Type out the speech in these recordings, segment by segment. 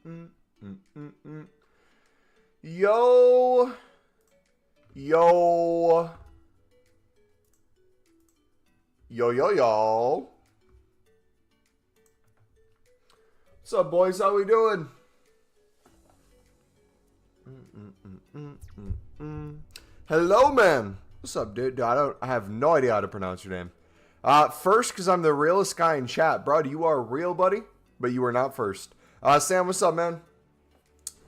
Yo. Yo. Yo, yo, yo. What's up, boys? How we doing? Hello, man. What's up, dude? I have no idea how to pronounce your name. First, because I'm the realest guy in chat. Bro, you are real, buddy, but you are not first. Sam, what's up, man?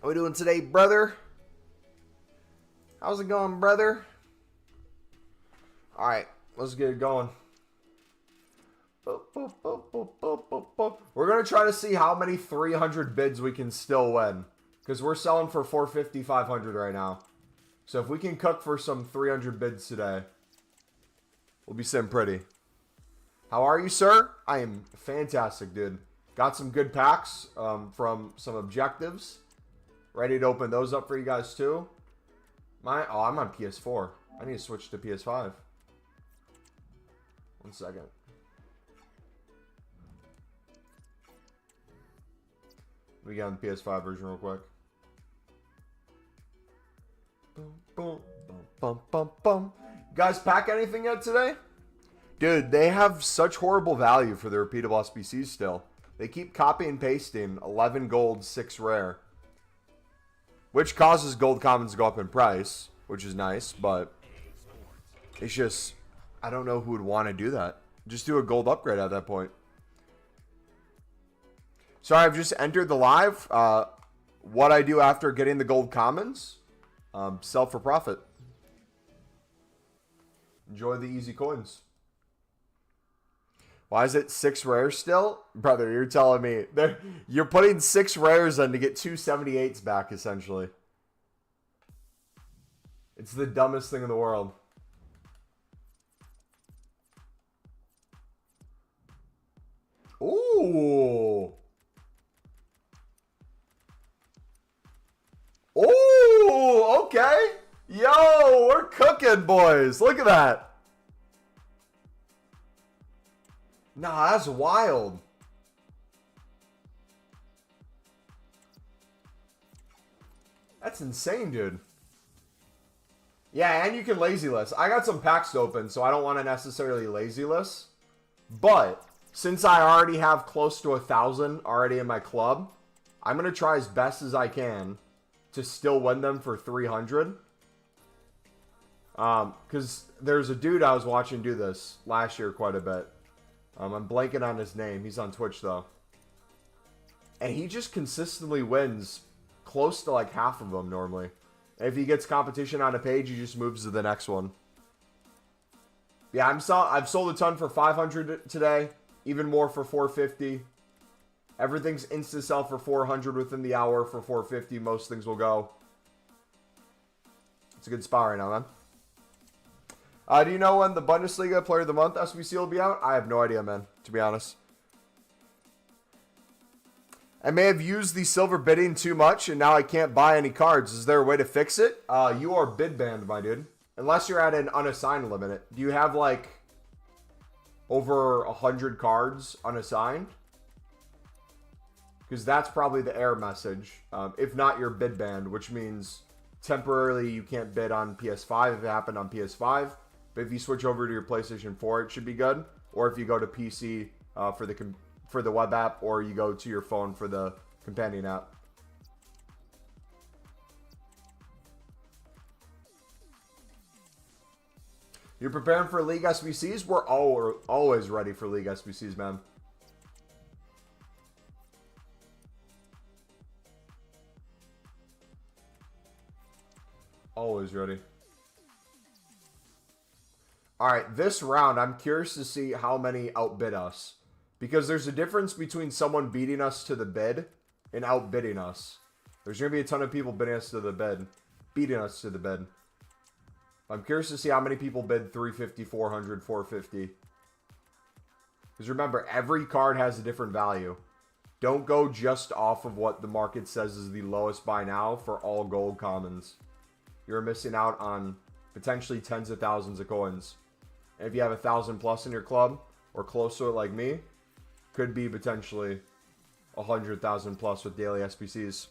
How we doing today, brother? How's it going, brother? All right, let's get it going. We're going to try to see how many 300 bids we can still win. Because we're selling for 450, 500 right now. So if we can cook for some 300 bids today, we'll be sitting pretty. How are you, sir? I am fantastic, dude. Got some good packs from some objectives. Ready to open those up for you guys, too. I'm on PS4. I need to switch to PS5. 1 second. Let me get on the PS5 version real quick. Boom, boom, boom, bum, bum, bum. You guys pack anything yet today? Dude, they have such horrible value for the repeatable SBCs still. They keep copy and pasting 11 gold, 6 rare. Which causes gold commons to go up in price, which is nice, but it's just, I don't know who would want to do that. Just do a gold upgrade at that point. Sorry, I've just entered the live. What I do after getting the gold commons, sell for profit. Enjoy the easy coins. Why is it 6 rares still? Brother, you're telling me. You're putting 6 rares in to get 2 78s back, essentially. It's the dumbest thing in the world. Ooh. Oh, okay. Yo, we're cooking, boys. Look at that. Nah, that's wild. That's insane, dude. Yeah, and you can lazy list. I got some packs to open, so I don't want to necessarily lazy list. But since I already have close to 1,000 already in my club, I'm going to try as best as I can to still win them for 300. Because there's a dude I was watching do this last year quite a bit. I'm blanking on his name. He's on Twitch, though. And he just consistently wins close to like half of them normally. If he gets competition on a page, he just moves to the next one. Yeah, I've sold a ton for 500 today. Even more for 450. Everything's insta-sell for 400 within the hour. For 450, most things will go. It's a good spot right now, man. Do you know when the Bundesliga Player of the Month SBC will be out? I have no idea, man, to be honest. I may have used the silver bidding too much, and now I can't buy any cards. Is there a way to fix it? You are bid banned, my dude. Unless you're at an unassigned limit. Do you have, like, over 100 cards unassigned? Because that's probably the error message. If not, you're bid banned, which means temporarily you can't bid on PS5 if it happened on PS5. But if you switch over to your PlayStation 4, it should be good. Or if you go to PC for the web app, or you go to your phone for the companion app. You're preparing for League SBCs? We're always ready for League SBCs, man. Always ready. Alright, this round, I'm curious to see how many outbid us. Because there's a difference between someone beating us to the bid and outbidding us. There's going to be a ton of people bidding us to the bid. Beating us to the bid. I'm curious to see how many people bid 350, 400, 450. Because remember, every card has a different value. Don't go just off of what the market says is the lowest buy now for all gold commons. You're missing out on potentially tens of thousands of coins. And if you have 1,000 plus in your club, or close to it like me, could be potentially 100,000 plus with daily SBCs.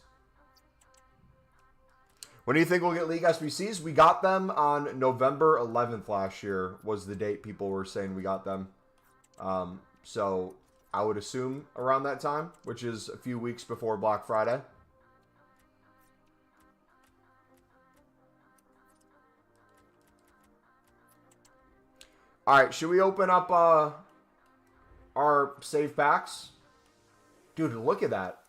When do you think we'll get League SBCs? We got them on November 11th last year was the date people were saying we got them. So I would assume around that time, which is a few weeks before Black Friday. All right, should we open up our save packs? Dude, look at that.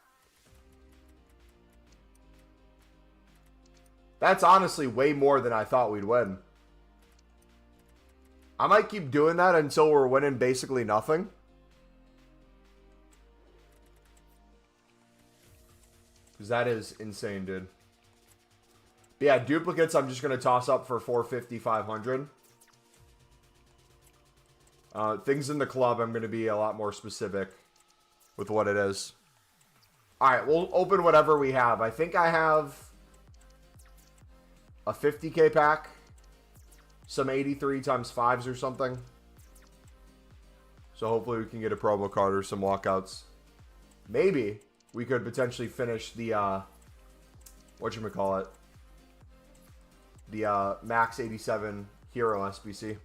That's honestly way more than I thought we'd win. I might keep doing that until we're winning basically nothing. Because that is insane, dude. But yeah, duplicates I'm just going to toss up for 450, 500. Things in the club, I'm going to be a lot more specific with what it is. Alright, we'll open whatever we have. I think I have a 50k pack. Some 83 times 5s or something. So hopefully we can get a promo card or some walkouts. Maybe we could potentially finish the, whatchamacallit? The Max 87 Hero SBC.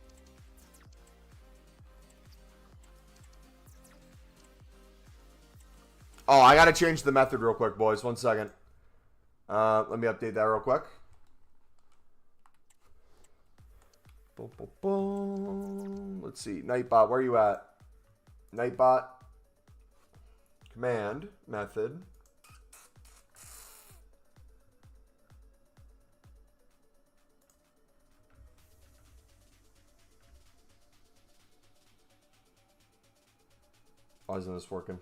Oh, I gotta change the method real quick, boys. 1 second. Let me update that real quick. Boom, boom, boom. Let's see. Nightbot, where are you at? Nightbot. Command. Method. Why isn't this working?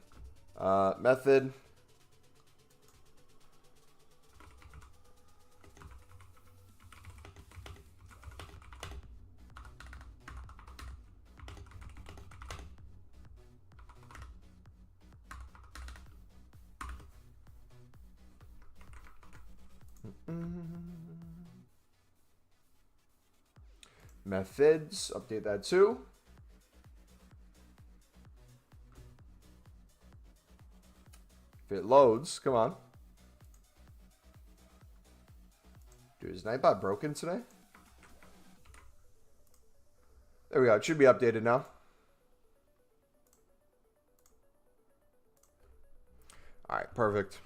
Method. Methods. Update that too. If it loads, come on. Dude, is Nightbot broken today? There we go. It should be updated now. Alright, perfect.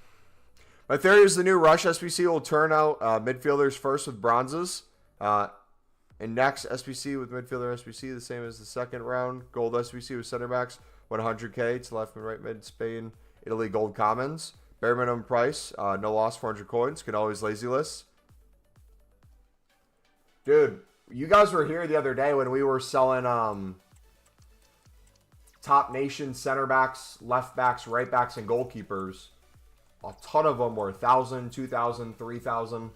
My theory is the new Rush SBC will turn out midfielders first with bronzes. And next SBC with midfielder SBC, the same as the second round. Gold SBC with center backs, 100k to left and right mid, Spain, Italy, gold commons. Bare minimum price, no loss, 400 coins. Can always lazy list. Dude, you guys were here the other day when we were selling top nation center backs, left backs, right backs, and goalkeepers. A ton of them were 1,000, 2,000, 3,000.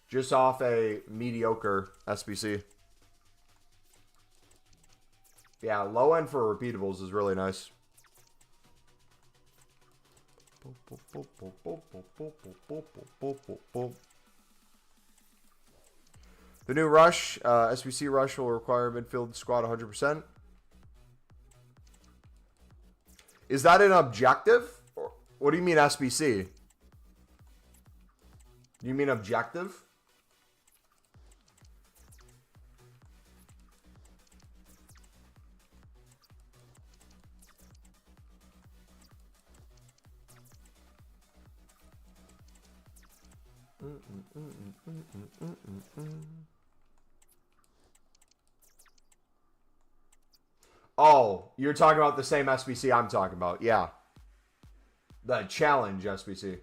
Just off a mediocre SBC. Yeah, low end for repeatables is really nice. The new Rush, SBC Rush will require midfield squad 100%. Is that an objective? Or what do you mean SBC? You mean objective? Oh, you're talking about the same SBC I'm talking about. Yeah. The challenge SBC.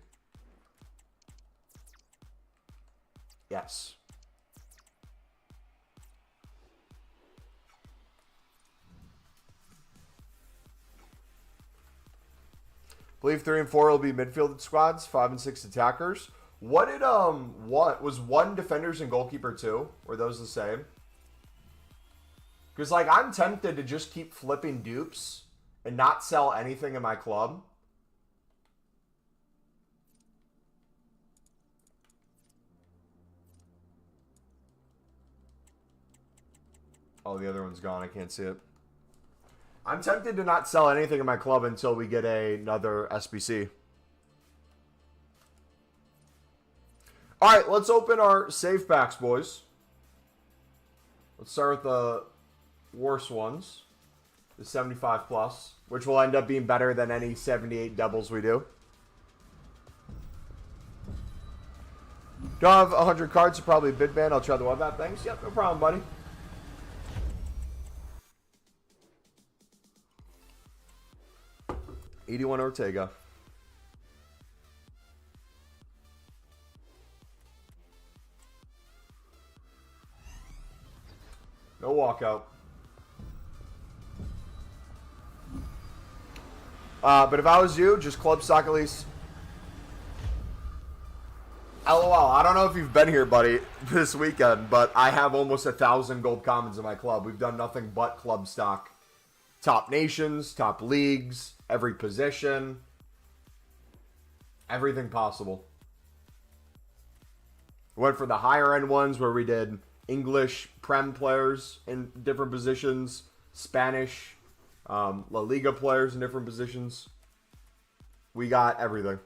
Yes. Believe 3 and 4 will be midfield squads, 5 and 6 attackers. What did what was 1 defenders and goalkeeper 2? Were those the same? Because like I'm tempted to just keep flipping dupes and not sell anything in my club. Oh, the other one's gone. I can't see it. I'm tempted to not sell anything in my club until we get another SBC. All right, let's open our save packs, boys. Let's start with the worst ones. The 75 plus, which will end up being better than any 78 doubles we do. Don't have 100 cards, so probably a bid ban. I'll try the one that. Thanks. Yep, no problem, buddy. $81 Ortega. No walkout. But if I was you, just club stock at least. LOL. I don't know if you've been here, buddy, this weekend, but I have almost 1,000 gold commons in my club. We've done nothing but club stock. Top nations, top leagues, every position. Everything possible. We went for the higher end ones where we did English Prem players in different positions, Spanish, La Liga players in different positions. We got everything.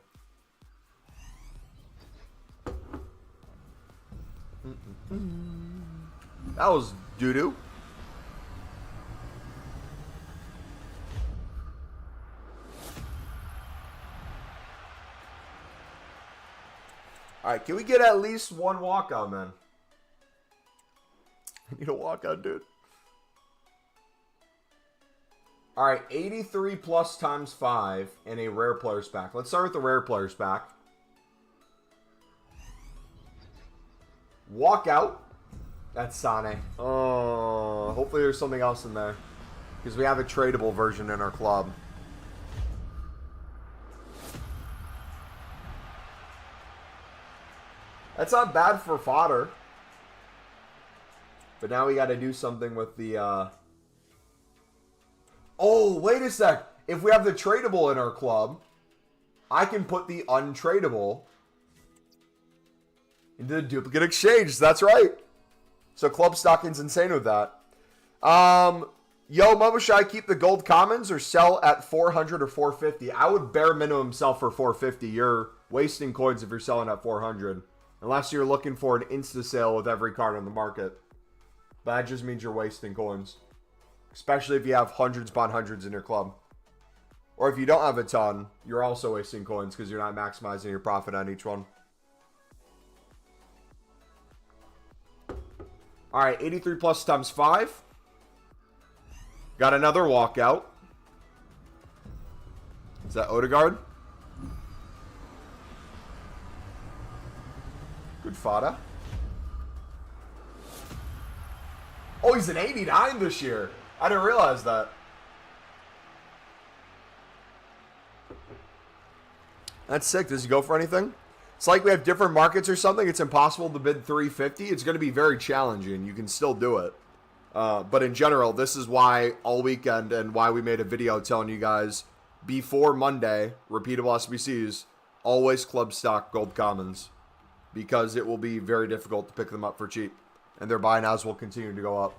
That was doo-doo. All right, can we get at least one walkout, man? I need a walkout, dude. All right, 83 plus times 5 and a rare players pack. Let's start with the rare players pack. Walkout. That's Sane. Oh, hopefully there's something else in there. Because we have a tradable version in our club. That's not bad for fodder. But now we got to do something with the... Oh, wait a sec. If we have the tradable in our club, I can put the untradable into the duplicate exchange. That's right. So club stocking's insane with that. Yo, Mumbo, should I keep the gold commons or sell at 400 or 450? I would bare minimum sell for 450. You're wasting coins if you're selling at 400. Unless you're looking for an insta sale with every card on the market. But that just means you're wasting coins. Especially if you have hundreds upon hundreds in your club. Or if you don't have a ton, you're also wasting coins because you're not maximizing your profit on each one. Alright, 83 plus times 5. Got another walkout. Is that Odegaard? Good fodder. Oh, he's an 89 this year. I didn't realize that. That's sick. Does he go for anything? It's like we have different markets or something. It's impossible to bid 350. It's going to be very challenging. You can still do it. But in general, this is why all weekend and why we made a video telling you guys before Monday, repeatable SBCs, always club stock gold commons. Because it will be very difficult to pick them up for cheap. And their buy nows will continue to go up.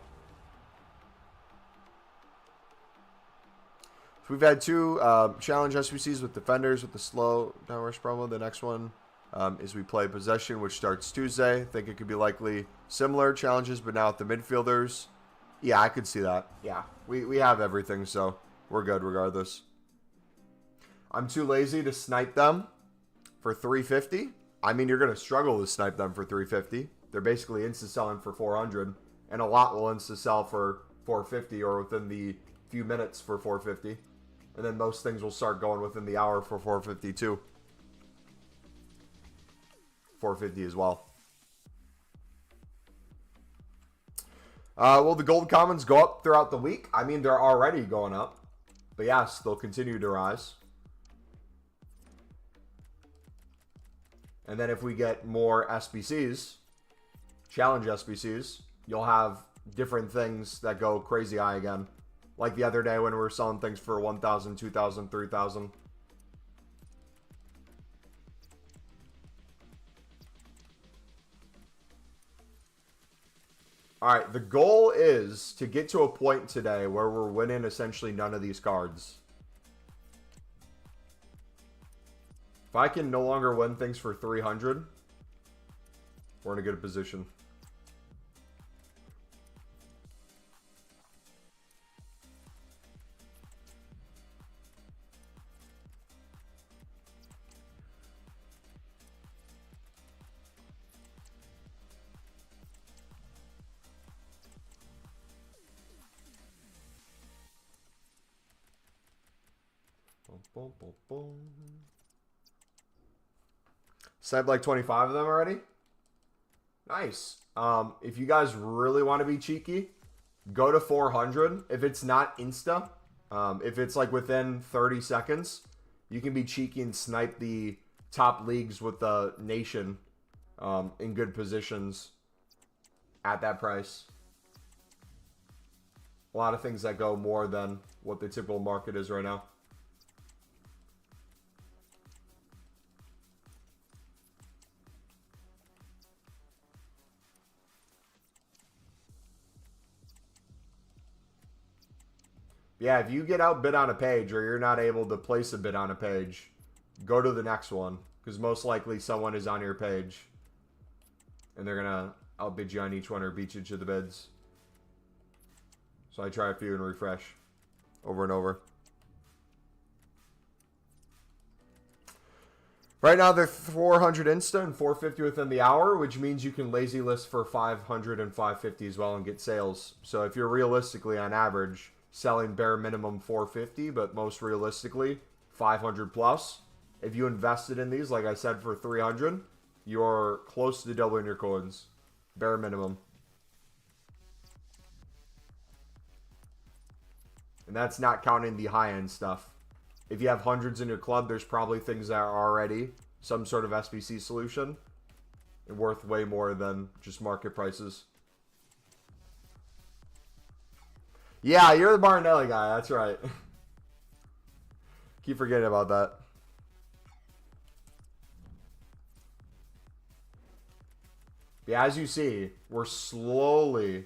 So we've had two challenge SBCs with defenders with the slow down rush promo. The next one is we play possession, which starts Tuesday. I think it could be likely similar challenges, but now with the midfielders. Yeah, I could see that. Yeah, we have everything, so we're good regardless. I'm too lazy to snipe them for 350. I mean, you're going to struggle to snipe them for 350. They're basically insta-selling for 400, and a lot will insta-sell for 450 or within the few minutes for 450. And then most things will start going within the hour for 450 too. 450 as well. Will the gold commons go up throughout the week? I mean, they're already going up. But yes, they'll continue to rise. And then if we get more SBCs, challenge SBCs, you'll have different things that go crazy high again. Like the other day when we were selling things for 1,000, 2,000, 3,000. All right, the goal is to get to a point today where we're winning essentially none of these cards. If I can no longer win things for 300, we're in a good position. Boom, boom, boom. Sniped like 25 of them already. Nice. If you guys really want to be cheeky, go to 400. If it's not insta, if it's like within 30 seconds, you can be cheeky and snipe the top leagues with the nation in good positions at that price. A lot of things that go more than what the typical market is right now. Yeah, if you get outbid on a page or you're not able to place a bid on a page, go to the next one. Because most likely someone is on your page. And they're going to outbid you on each one or beat you to the bids. So I try a few and refresh over and over. Right now they're 400 insta and 450 within the hour, which means you can lazy list for 500 and 550 as well and get sales. So if you're realistically on average selling bare minimum 450, but most realistically 500 plus. If you invested in these, like I said, for 300, you're close to doubling your coins, bare minimum. And that's not counting the high-end stuff. If you have hundreds in your club, there's probably things that are already some sort of SBC solution and worth way more than just market prices. Yeah, you're the Martinelli guy. That's right. Keep forgetting about that. Yeah, as you see, we're slowly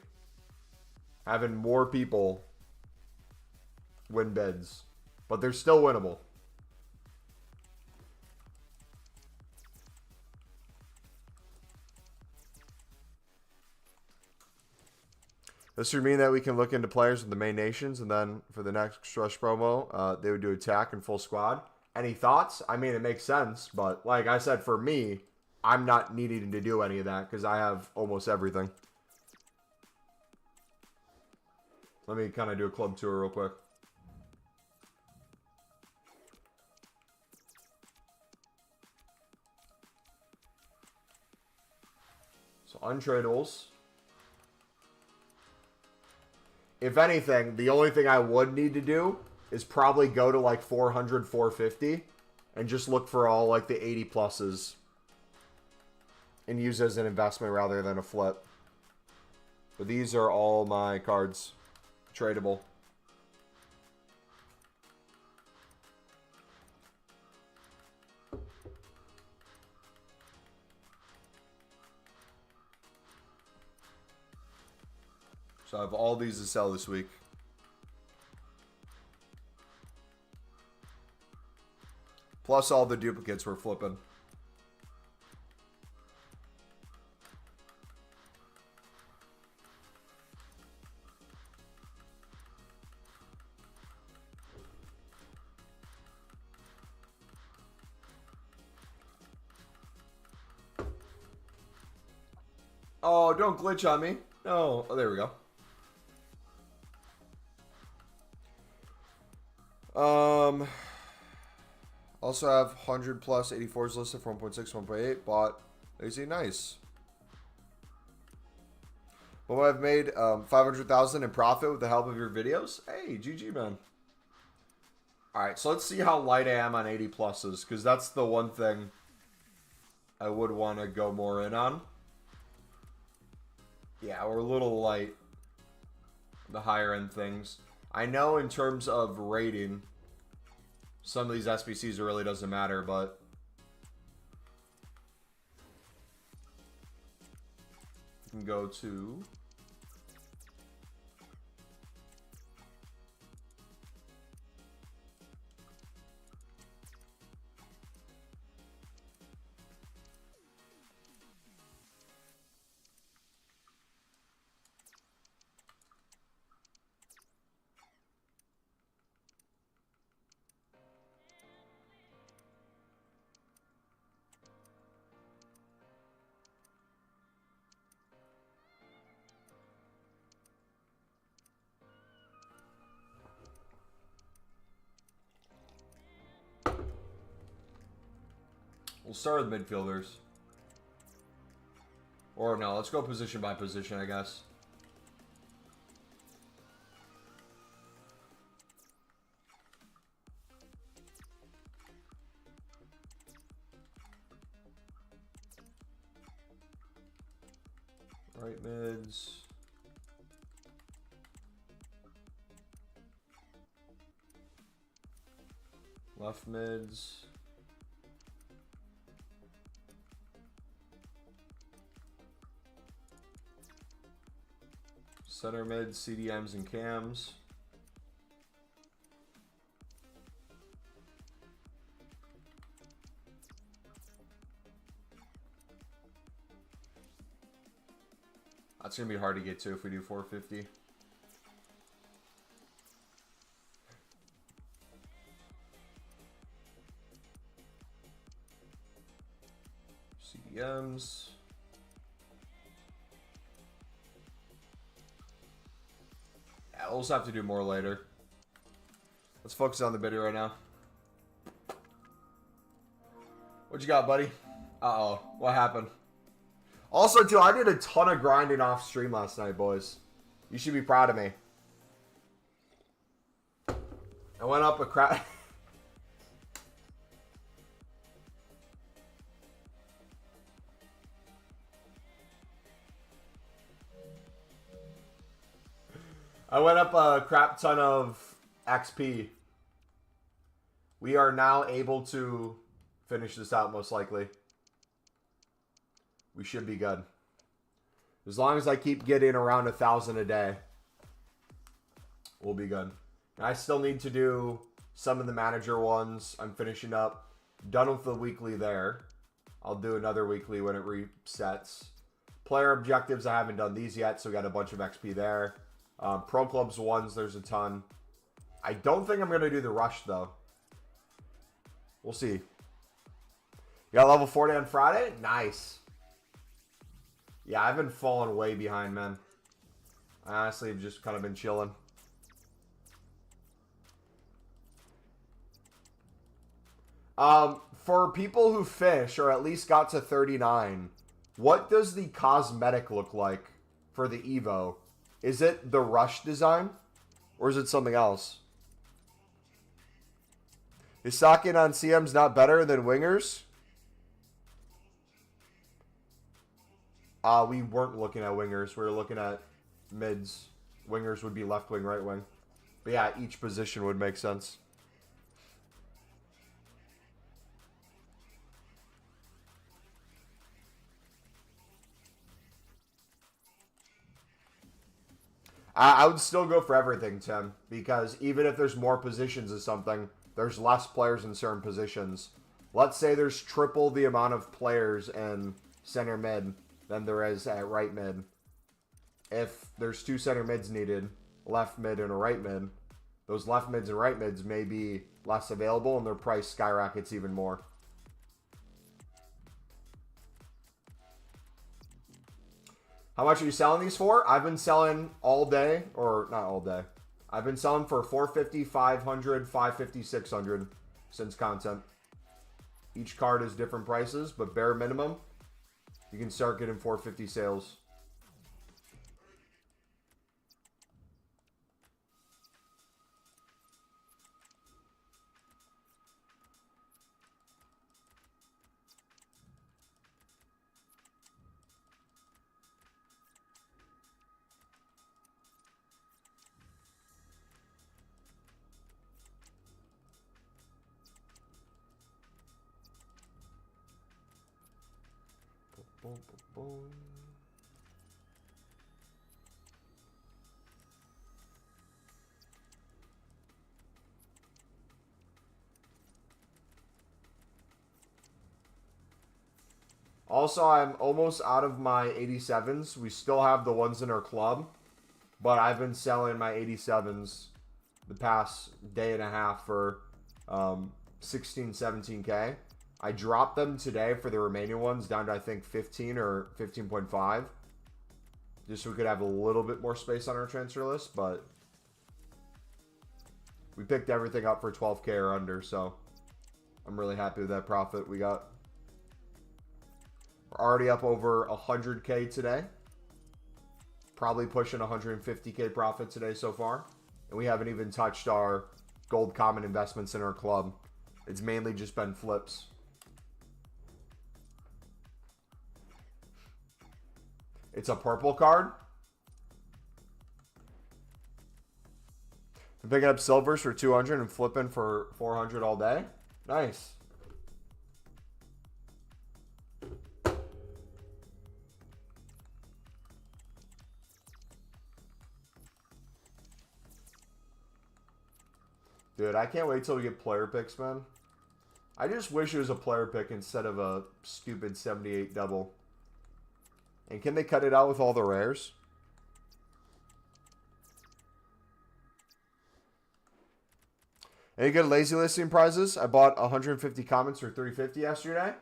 having more people win bids. But they're still winnable. This would mean that we can look into players in the main nations, and then for the next rush promo, they would do attack and full squad. Any thoughts? I mean, it makes sense, but like I said, for me, I'm not needing to do any of that because I have almost everything. Let me kind of do a club tour real quick. So untradables. If anything, the only thing I would need to do is probably go to like 400, 450 and just look for all like the 80 pluses and use as an investment rather than a flip. But these are all my cards tradable. So I have all these to sell this week. Plus all the duplicates we're flipping. Oh, don't glitch on me. No. Oh, there we go. Also have 100 plus 84s listed for 1.6, 1.8. Bought. Easy, nice. Well, I've made 500,000 in profit with the help of your videos. Hey, GG, man. All right, so let's see how light I am on 80 pluses, because that's the one thing I would want to go more in on. Yeah, we're a little light. The higher end things. I know in terms of rating, some of these SBCs it really doesn't matter, but you can go to We'll start with midfielders. Or no, let's go position by position, I guess. Right mids. Left mids. Center mids, CDMs, and cams. That's going to be hard to get to if we do 450. CDMs. Yeah, we'll just have to do more later. Let's focus on the bidder right now. What you got, buddy? Uh-oh. What happened? Also, too, I did a ton of grinding off stream last night, boys. You should be proud of me. I went up a crap... I went up a crap ton of XP. We are now able to finish this out, most likely. We should be good. As long as I keep getting around 1,000 a day, we'll be good. And I still need to do some of the manager ones. I'm finishing up. Done with the weekly there. I'll do another weekly when it resets. Player objectives, I haven't done these yet, so we got a bunch of XP there. Pro Clubs ones, there's a ton. I don't think I'm going to do the rush, though. We'll see. You got level 40 on Friday? Nice. Yeah, I've been falling way behind, man. I honestly have just kind of been chilling. For people who fish, or at least got to 39, what does the cosmetic look like for the Evo? Is it the rush design? Or is it something else? Is stocking on CMs not better than wingers? We weren't looking at wingers. We were looking at mids. Wingers would be left wing, right wing. But yeah, each position would make sense. I would still go for everything, Tim, because even if there's more positions of something, there's less players in certain positions. Let's say there's triple the amount of players in center mid than there is at right mid. If there's 2 center mids needed, left mid and a right mid, those left mids and right mids may be less available and their price skyrockets even more. How much are you selling these for? I've been selling all day, or not all day. I've been selling for 450, 500, 550, 600 since content. Each card is different prices, but bare minimum, you can start getting 450 sales. Boom, boom, boom. Also, I'm almost out of my 87s. We still have the ones in our club, but I've been selling my 87s the past day and a half for 16, 17K. I dropped them today for the remaining ones down to, I think, 15 or 15.5. Just so we could have a little bit more space on our transfer list, but we picked everything up for 12K or under, so I'm really happy with that profit we got. already up over 100K today. Probably pushing 150K profit today so far. And we haven't even touched our gold common investments in our club. It's mainly just been flips. It's a purple card. I'm picking up silvers for 200 and flipping for 400 all day. Nice. Dude, I can't wait till we get player picks, man. I just wish it was a player pick instead of a stupid 78 double. And can they cut it out with all the rares? Any good lazy listing prizes? I bought 150 comments for 350 yesterday.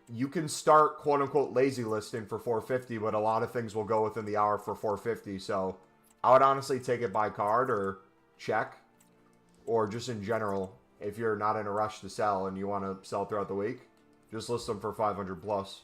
You can start quote unquote lazy listing for 450, but a lot of things will go within the hour for 450. So I would honestly take it by card or check, or just in general. If you're not in a rush to sell and you want to sell throughout the week, just list them for 500 plus.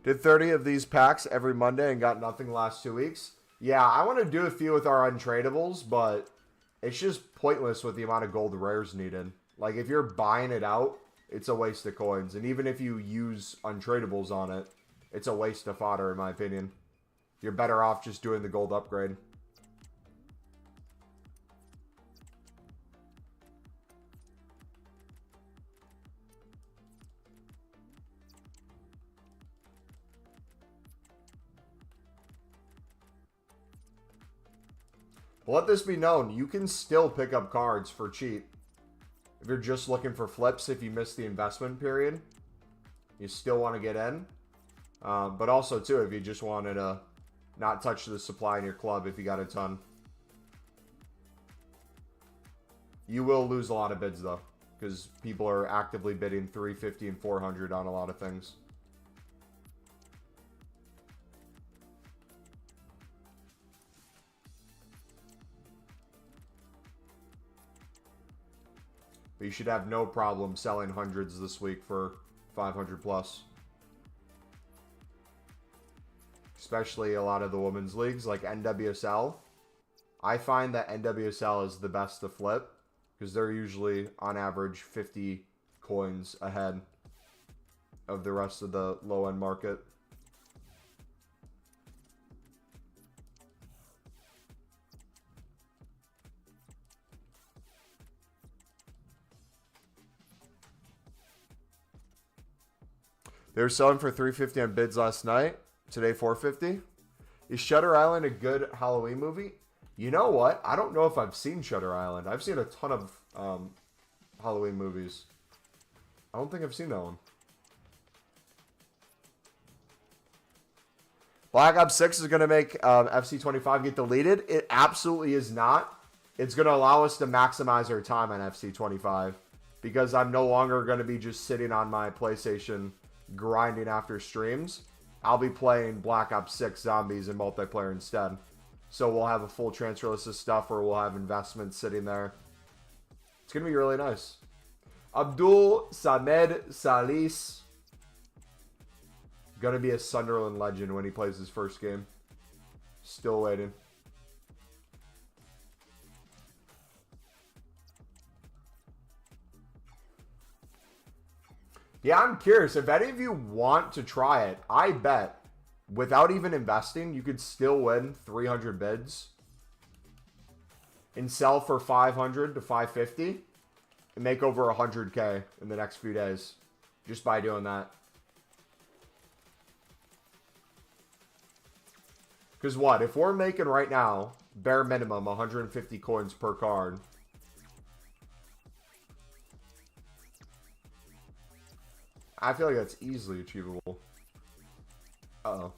Did 30 of these packs every Monday and got nothing the last 2 weeks. Yeah, I want to do a few with our untradables, but it's just pointless with the amount of gold rares needed. Like, if you're buying it out, it's a waste of coins. And even if you use untradables on it, it's a waste of fodder, in my opinion. You're better off just doing the gold upgrade. Let this be known, you can still pick up cards for cheap. If you're just looking for flips, if you miss the investment period, you still want to get in. But also, too, if you just wanted to not touch the supply in your club if you got a ton. You will lose a lot of bids, though, because people are actively bidding 350 and 400 on a lot of things. But you should have no problem selling hundreds this week for 500 plus. Especially a lot of the women's leagues like NWSL. I find that NWSL is the best to flip because they're usually on average 50 coins ahead of the rest of the low-end market. They were selling for 350 on bids last night. Today, 450. Is Shutter Island a good Halloween movie? You know what? I don't know if I've seen Shutter Island. I've seen a ton of Halloween movies. I don't think I've seen that one. Black Ops 6 is going to make FC25 get deleted. It absolutely is not. It's going to allow us to maximize our time on FC25 because I'm no longer going to be just sitting on my PlayStation grinding after streams. I'll be playing Black Ops 6 Zombies in multiplayer instead. So we'll have a full transfer list of stuff where we'll have investments sitting there. It's going to be really nice. Abdul Samed Salis. Going to be a Sunderland legend when he plays his first game. Still waiting. Yeah, I'm curious. If any of you want to try it, I bet without even investing, you could still win 300 bids and sell for 500 to 550 and make over 100K in the next few days just by doing that. Because what? If we're making right now, bare minimum, 150 coins per card. I feel like that's easily achievable. Uh-oh.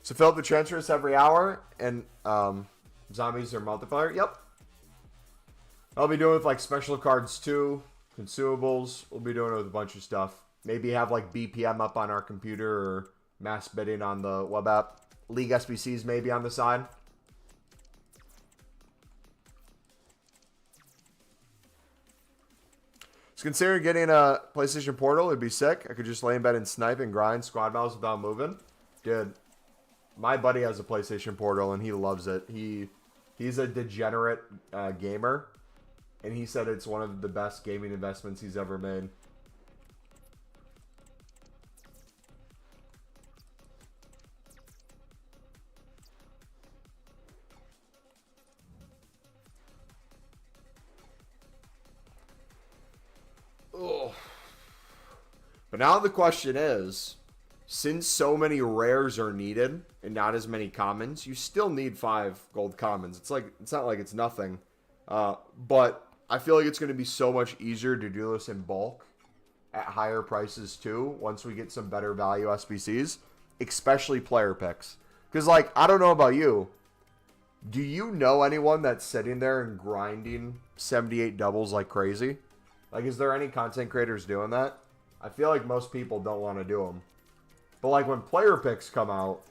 So fill up the transfers every hour, and zombies are multiplier. Yep. I'll be doing it with like special cards too, consumables. We'll be doing it with a bunch of stuff. Maybe have like BPM up on our computer or mass bidding on the web app. League SBCs maybe on the side. Just consider getting a PlayStation Portal. It'd be sick. I could just lay in bed and snipe and grind squad battles without moving. Dude, my buddy has a PlayStation Portal and he loves it. He's a degenerate gamer, and he said it's one of the best gaming investments he's ever made. Ugh. But now the question is, since so many rares are needed and not as many commons, you still need 5 gold commons. It's not like it's nothing. But I feel like it's going to be so much easier to do this in bulk at higher prices too once we get some better value SBCs, especially player picks. Because, like, I don't know about you. Do you know anyone that's sitting there and grinding 78 doubles like crazy? Like, is there any content creators doing that? I feel like most people don't want to do them. But, like, when player picks come out,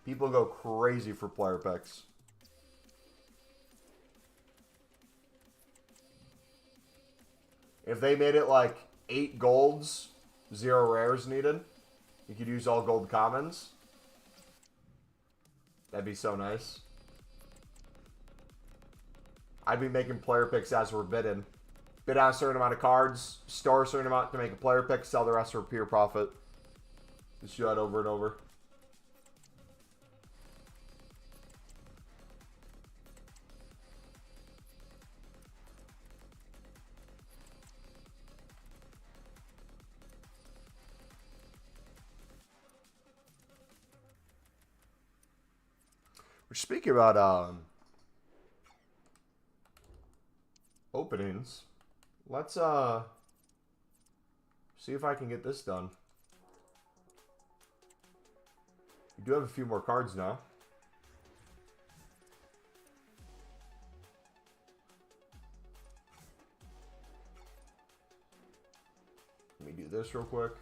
people go crazy for player picks. If they made it, like, 8 golds, 0 rares needed, you could use all gold commons. That'd be so nice. I'd be making player picks as we're bidding. Bid out a certain amount of cards, store a certain amount to make a player pick, sell the rest for pure profit. Just do that over and over. We're speaking about openings. Let's see if I can get this done. We do have a few more cards now. Let me do this real quick.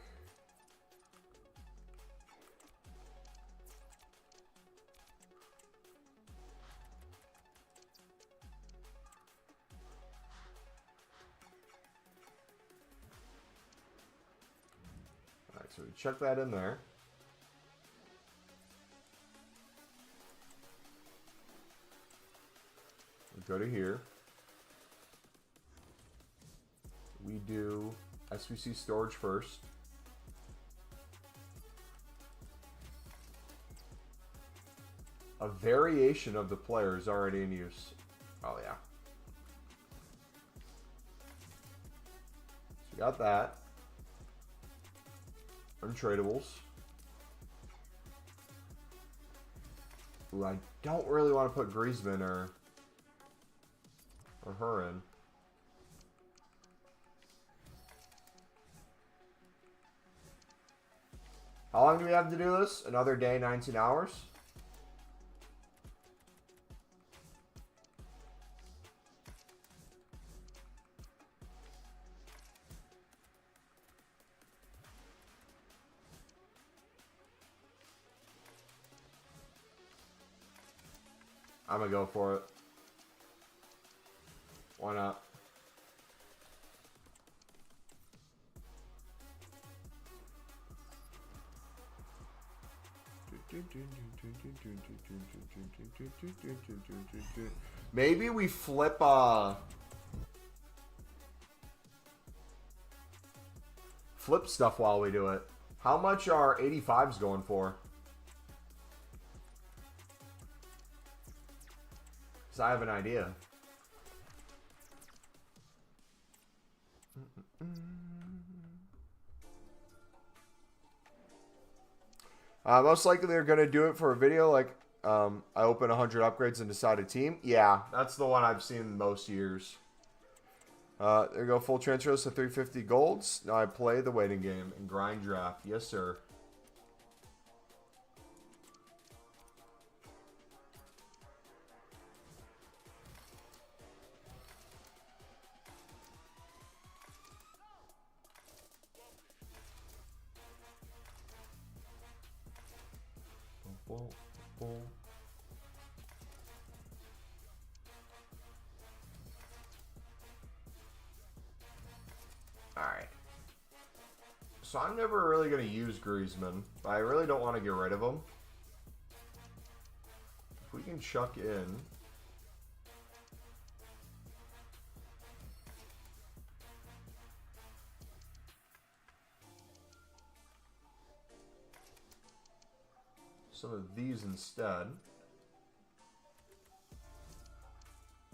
So we check that in there. We go to here. We do SVC storage first. A variation of the player is already in use. Oh yeah. So we got that. Untradables. Ooh, I don't really want to put Griezmann or her in. How long do we have to do this? Another day, 19 hours? I'm gonna go for it. Why not? Maybe we flip flip stuff while we do it. How much are 85s going for? Because I have an idea. Most likely they're going to do it for a video like I open 100 upgrades and decide a team. Yeah, that's the one I've seen most years. There you go, full transfers to 350 golds. Now I play the waiting game and grind draft. Yes, sir. Alright. So I'm never really going to use Griezmann, but I really don't want to get rid of him. If we can chuck in... some of these instead,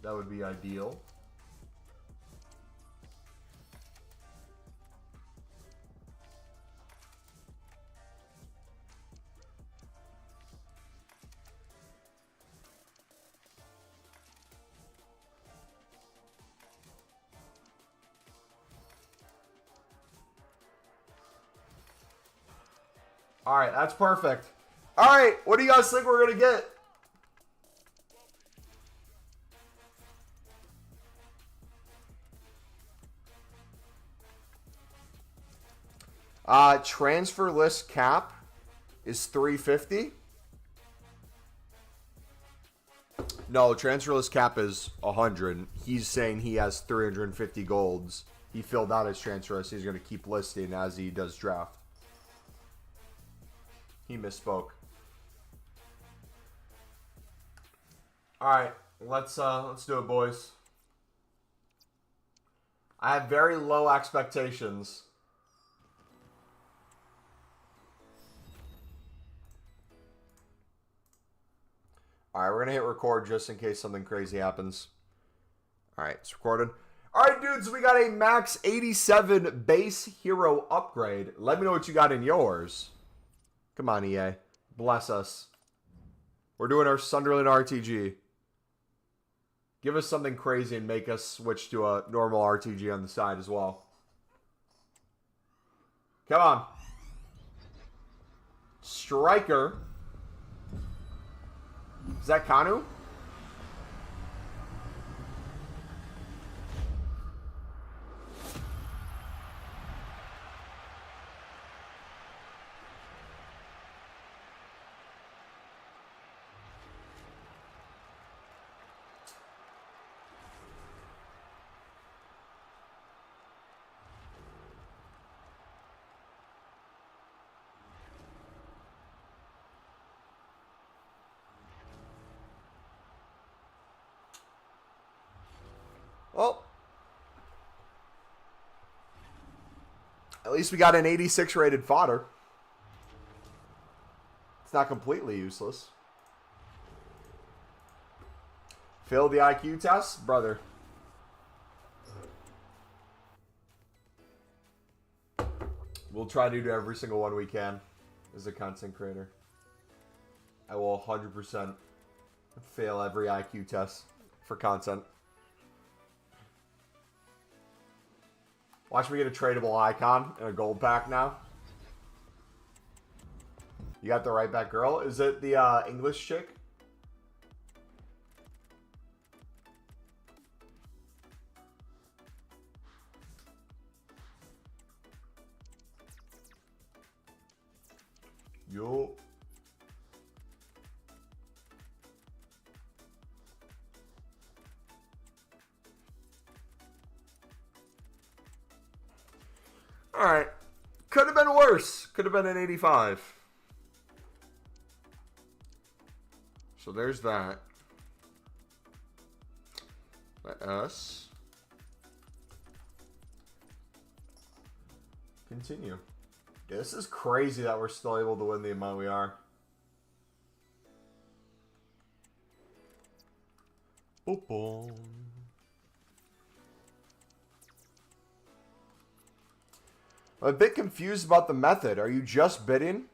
that would be ideal. All right, that's perfect. All right, what do you guys think we're going to get? Transfer list cap is 350. No, transfer list cap is 100. He's saying he has 350 golds. He filled out his transfer list. He's going to keep listing as he does draft. He misspoke. All right, let's do it, boys. I have very low expectations. All right, we're gonna hit record just in case something crazy happens. All right, it's recorded. All right, dudes, we got a max 87 base hero upgrade. Let me know what you got in yours. Come on, EA, bless us. We're doing our Sunderland RTG. Give us something crazy and make us switch to a normal RTG on the side as well. Come on. Striker. Is that Kanu? Well, at least we got an 86 rated fodder. It's not completely useless. Failed the IQ test? Brother. We'll try to do every single one we can as a content creator. I will 100% fail every IQ test for content. Watch me get a tradable icon and a gold pack now. You got the right back girl. Is it the English chick? Yo. Alright. Could have been worse. Could have been an 85. So there's that. Let us continue. This is crazy that we're still able to win the amount we are. Boom, boom. I'm a bit confused about the method. Are you just bidding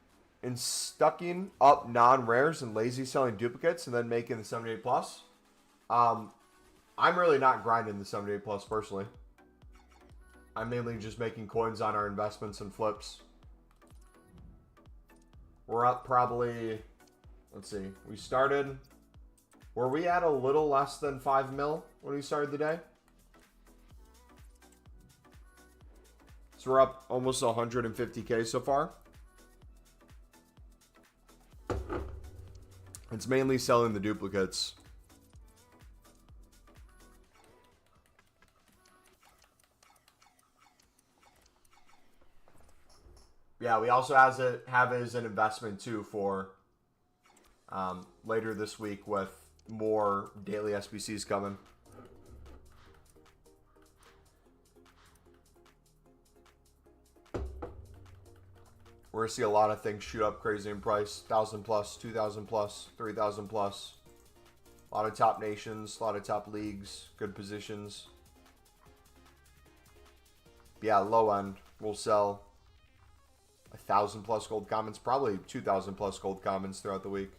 and stucking up non-rares and lazy selling duplicates and then making the 78 plus? I'm really not grinding the 78 plus personally. I'm mainly just making coins on our investments and flips. We're up probably, let's see, we started, were we at a little less than 5 mil when we started the day? So we're up almost 150K so far. It's mainly selling the duplicates. Yeah, we also have it as an investment too for later this week with more daily SBCs coming. We're going to see a lot of things shoot up crazy in price. 1,000 plus, 2,000 plus, 3,000 plus. A lot of top nations, a lot of top leagues, good positions. But yeah, low end will sell 1,000 plus gold commons, probably 2,000 plus gold commons throughout the week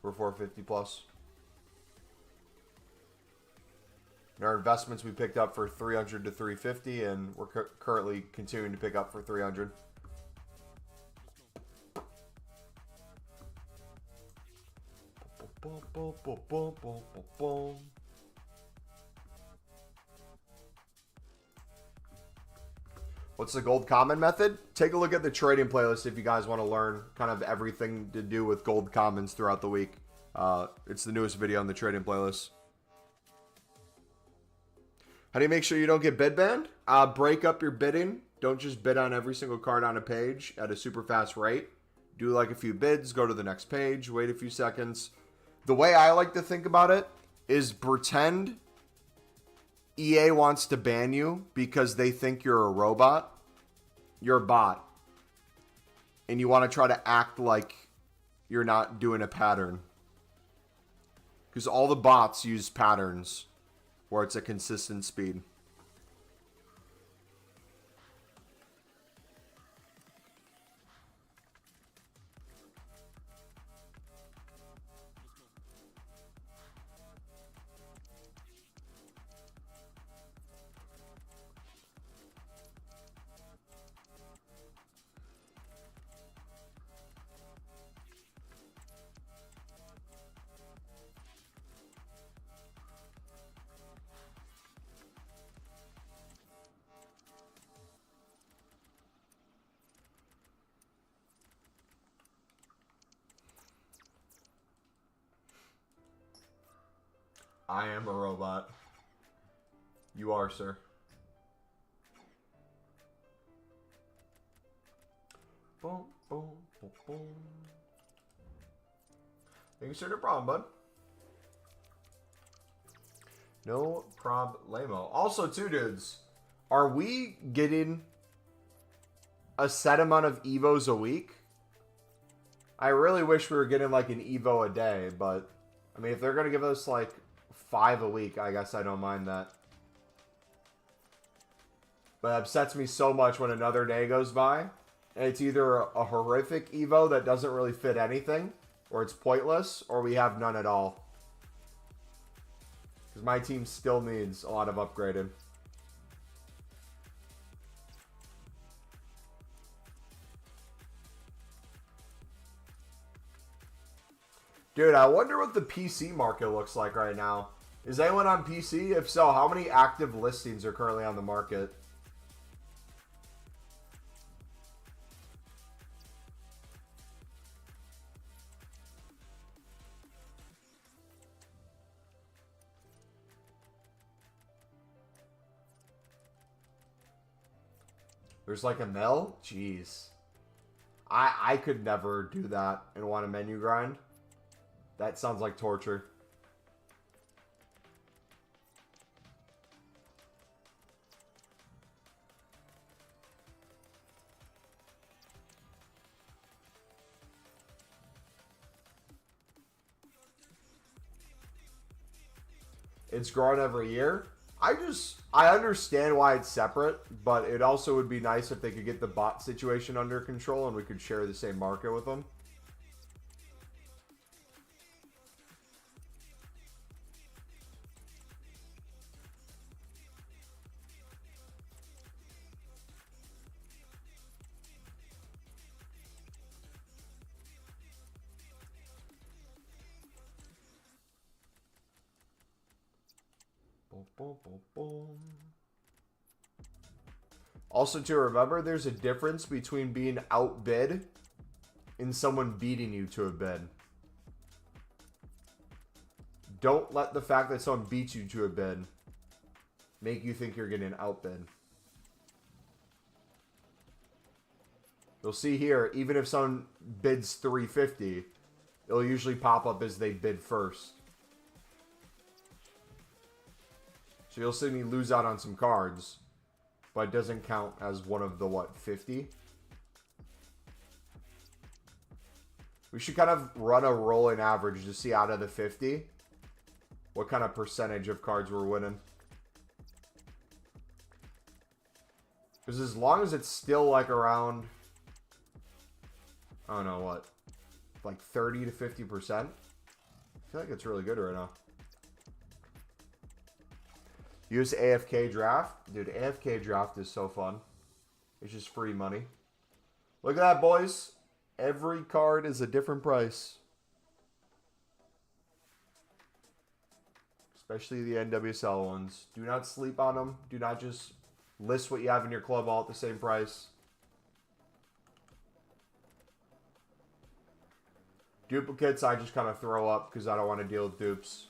for 450 plus. And our investments we picked up for 300 to 350, and we're currently continuing to pick up for 300. What's the gold common method? Take a look at the trading playlist if you guys want to learn kind of everything to do with gold commons throughout the week. It's the newest video on the trading playlist. How do you make sure you don't get bid banned? Break up your bidding. Don't just bid on every single card on a page at a super fast rate. Do like a few bids, go to the next page, wait a few seconds. The way I like to think about it is pretend EA wants to ban you because they think you're a robot. You're a bot. And you want to try to act like you're not doing a pattern. Because all the bots use patterns where it's a consistent speed. I am a robot. You are, sir. Boom, boom, boom, boom. Thank you, sir. No problem, bud. No problemo. Also, too, dudes, are we getting a set amount of Evos a week? I really wish we were getting like an Evo a day, but I mean, if they're going to give us like 5 a week, I guess I don't mind that. But it upsets me so much when another day goes by and it's either a horrific Evo that doesn't really fit anything, or it's pointless, or we have none at all. Because my team still needs a lot of upgrading. Dude, I wonder what the PC market looks like right now. Is anyone on PC? If so, how many active listings are currently on the market? There's like a mill? Jeez. I could never do that and want a menu grind. That sounds like torture. It's growing every year. I understand why it's separate, but it also would be nice if they could get the bot situation under control and we could share the same market with them. Also, to remember, there's a difference between being outbid and someone beating you to a bid. Don't let the fact that someone beats you to a bid make you think you're getting outbid. You'll see here, even if someone bids 350, it'll usually pop up as they bid first. So you'll see me lose out on some cards, but it doesn't count as one of the, what, 50? We should kind of run a rolling average to see out of the 50 what kind of percentage of cards we're winning. Because as long as it's still like around, I don't know what, like 30 to 50%, I feel like it's really good right now. Use AFK draft. Dude, AFK draft is so fun. It's just free money. Look at that, boys. Every card is a different price. Especially the NWSL ones. Do not sleep on them. Do not just list what you have in your club all at the same price. Duplicates, I just kind of throw up because I don't want to deal with dupes.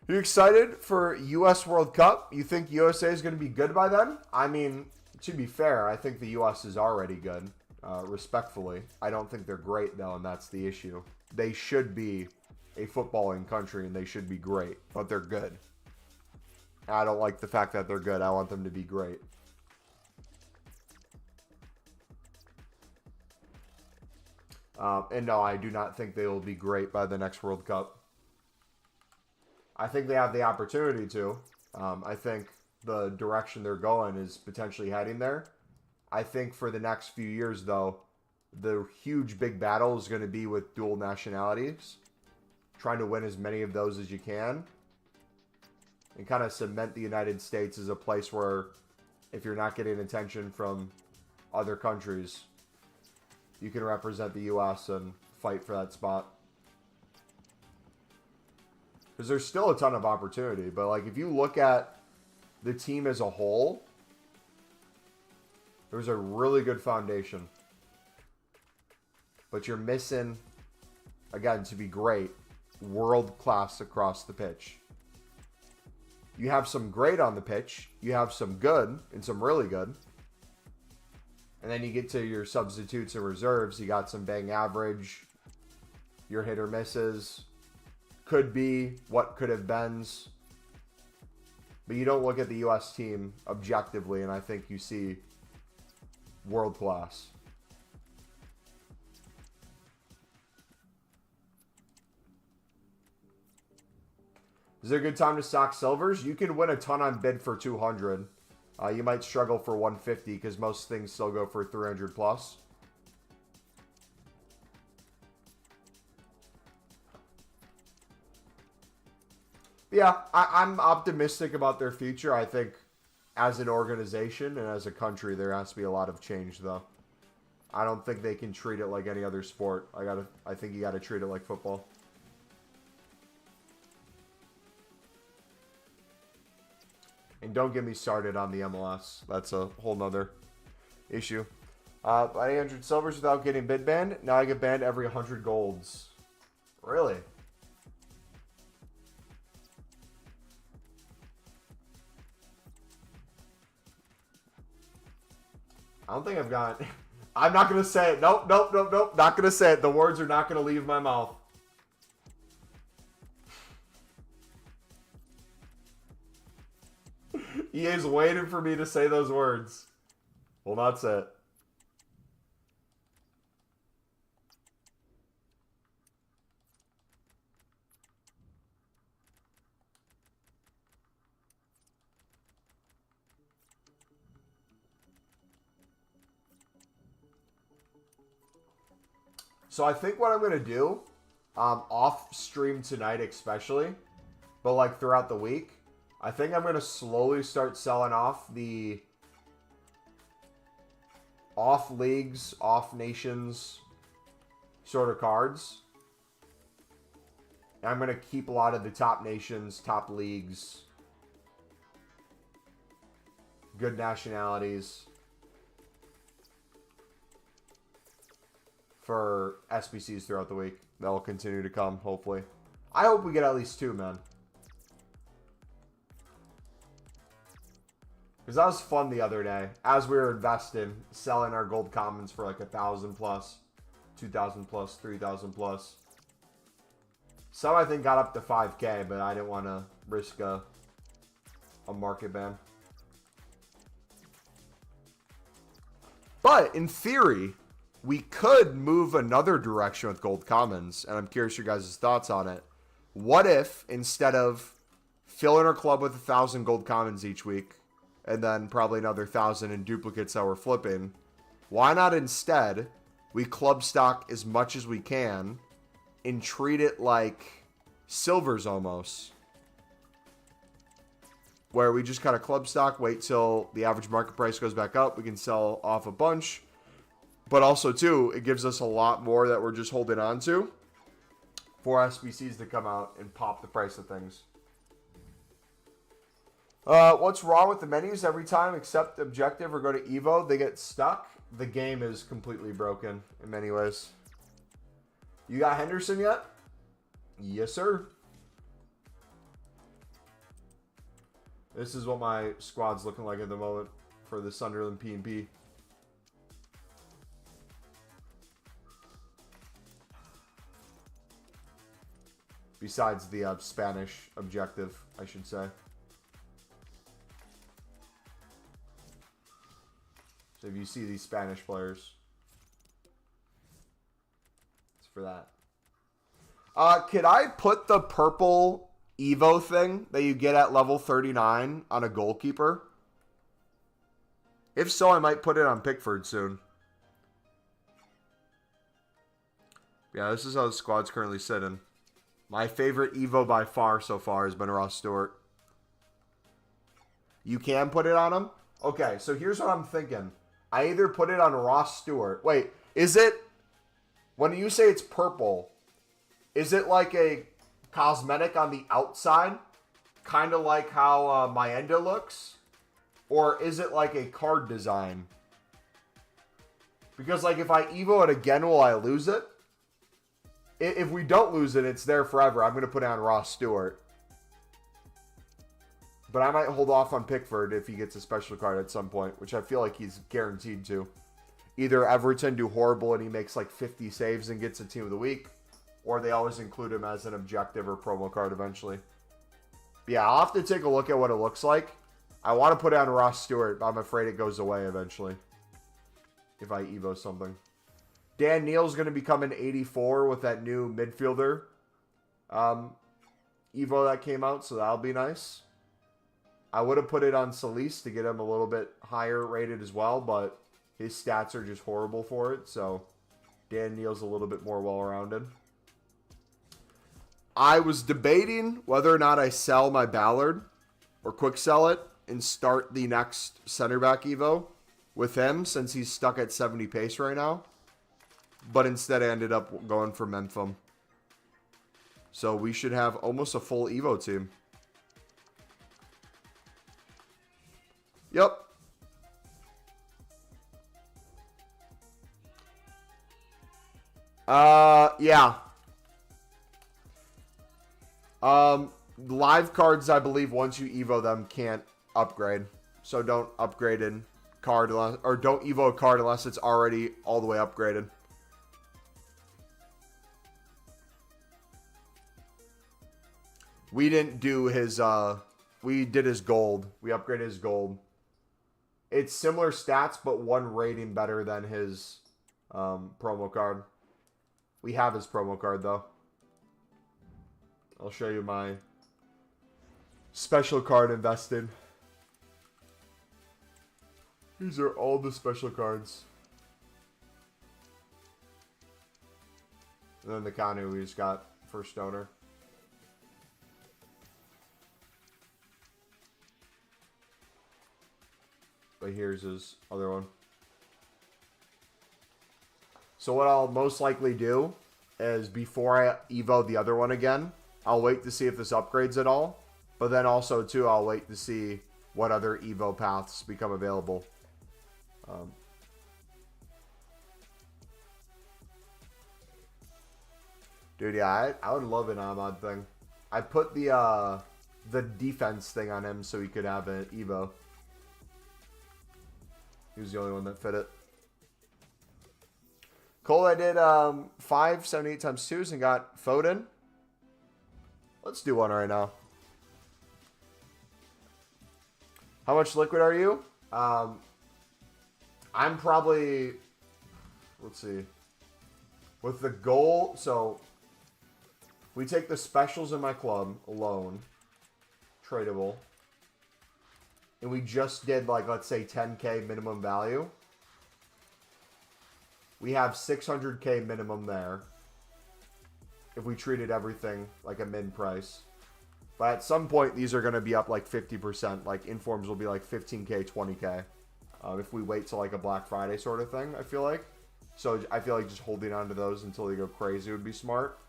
You excited for U.S. World Cup? You think USA is going to be good by then? I mean, to be fair, I think the U.S. is already good, respectfully. I don't think they're great, though, and that's the issue. They should be a footballing country, and they should be great, but they're good. I don't like the fact that they're good. I want them to be great. And no, I do not think they will be great by the next World Cup. I think they have the opportunity to. I think the direction they're going is potentially heading there. I think for the next few years, though, the huge big battle is going to be with dual nationalities. Trying to win as many of those as you can. And kind of cement the United States as a place where if you're not getting attention from other countries, you can represent the U.S. and fight for that spot. Because there's still a ton of opportunity. But, like, if you look at the team as a whole, there's a really good foundation. But you're missing, again, to be great, world class across the pitch. You have some great on the pitch. You have some good and some really good. And then you get to your substitutes and reserves. You got some bang average. Your hit or misses. Could be what could have beens. But you don't look at the U.S. team objectively, and I think you see world class. Is it a good time to stock silvers? You can win a ton on bid for 200. You might struggle for 150 because most things still go for 300 plus. Yeah, I'm optimistic about their future. I think as an organization and as a country, there has to be a lot of change, though. I don't think they can treat it like any other sport. I think you got to treat it like football. And don't get me started on the MLS. That's a whole nother issue. 800 silvers without getting bid banned. Now I get banned every 100 golds. Really? I don't think I've got... I'm not going to say it. Nope, nope, nope, nope. Not going to say it. The words are not going to leave my mouth. EA's waiting for me to say those words. Will not say it. So I think what I'm going to do, off stream tonight especially, but like throughout the week, I think I'm going to slowly start selling off the off leagues, off nations sort of cards. And I'm going to keep a lot of the top nations, top leagues, good nationalities for SBCs throughout the week. That will continue to come, hopefully. I hope we get at least 2, man. Because that was fun the other day. As we were investing, selling our gold commons for like 1,000 plus, 2,000 plus, 3,000 plus. Some I think got up to 5K, but I didn't want to risk a market ban. But in theory, we could move another direction with gold commons, and I'm curious your guys' thoughts on it. What if instead of filling our club with 1,000 gold commons each week, and then probably another 1,000 in duplicates that we're flipping, why not instead we club stock as much as we can and treat it like silvers almost, where we just kind of club stock, wait till the average market price goes back up, we can sell off a bunch, but also too, it gives us a lot more that we're just holding on to for SBCs to come out and pop the price of things. What's wrong with the menus? Every time except objective or go to Evo, they get stuck. The game is completely broken in many ways. You got Henderson yet? Yes, sir. This is what my squad's looking like at the moment for the Sunderland P&P. Besides the Spanish objective, I should say. So if you see these Spanish players, it's for that. Could I put the purple Evo thing that you get at level 39 on a goalkeeper? If so, I might put it on Pickford soon. Yeah, this is how the squad's currently sitting. My favorite Evo by far so far has been Ross Stewart. You can put it on him? Okay, so here's what I'm thinking. I either put it on Ross Stewart. Wait, is it, when you say it's purple, is it like a cosmetic on the outside? Kind of like how Mayenda looks? Or is it like a card design? Because like if I Evo it again, will I lose it? If we don't lose it, it's there forever. I'm going to put it on Ross Stewart. But I might hold off on Pickford if he gets a special card at some point, which I feel like he's guaranteed to. Either Everton do horrible and he makes like 50 saves and gets a team of the week, or they always include him as an objective or promo card eventually. But yeah, I'll have to take a look at what it looks like. I want to put it on Ross Stewart, but I'm afraid it goes away eventually if I Evo something. Dan Neal's going to become an 84 with that new midfielder Evo that came out, so that'll be nice. I would have put it on Solis to get him a little bit higher rated as well, but his stats are just horrible for it, so Dan Neal's a little bit more well-rounded. I was debating whether or not I sell my Ballard or quick sell it and start the next center back Evo with him since he's stuck at 70 pace right now. But instead I ended up going for Memphis. So we should have almost a full Evo team. Yep. Yeah. Live cards, I believe, once you Evo them, can't upgrade. So don't upgrade in card unless, or don't Evo a card unless it's already all the way upgraded. We didn't do his, we did his gold. We upgraded his gold. It's similar stats, but one rating better than his promo card. We have his promo card, though. I'll show you my special card invested. These are all the special cards. And then the Kanu we just got first owner. But here's his other one. So what I'll most likely do is before I Evo the other one again, I'll wait to see if this upgrades at all. But then also, too, I'll wait to see what other Evo paths become available. Dude, yeah, I would love an Ahmad thing. I put the defense thing on him so he could have an Evo. He was the only one that fit it. Cole, I did 578 times 2s and got Foden. Let's do one right now. How much liquid are you? I'm probably, let's see. With the goal, so we take the specials in my club alone, tradable, and we just did like, let's say 10K minimum value. We have 600K minimum there if we treated everything like a min price. But at some point, these are going to be up like 50%. Like informs will be like 15K, 20K. If we wait till like a Black Friday sort of thing, I feel like. So I feel like just holding on to those until they go crazy would be smart.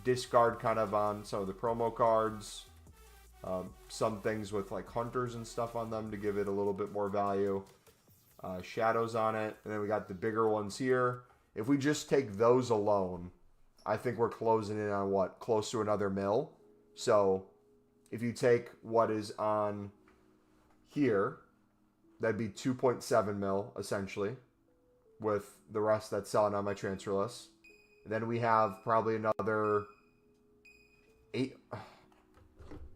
Discard kind of on some of the promo cards. Some things with like hunters and stuff on them to give it a little bit more value. Shadows on it. And then we got the bigger ones here. If we just take those alone, I think we're closing in on what? Close to another mil. So if you take what is on here, that'd be 2.7 mil essentially, with the rest that's selling on my transfer list. And then we have probably another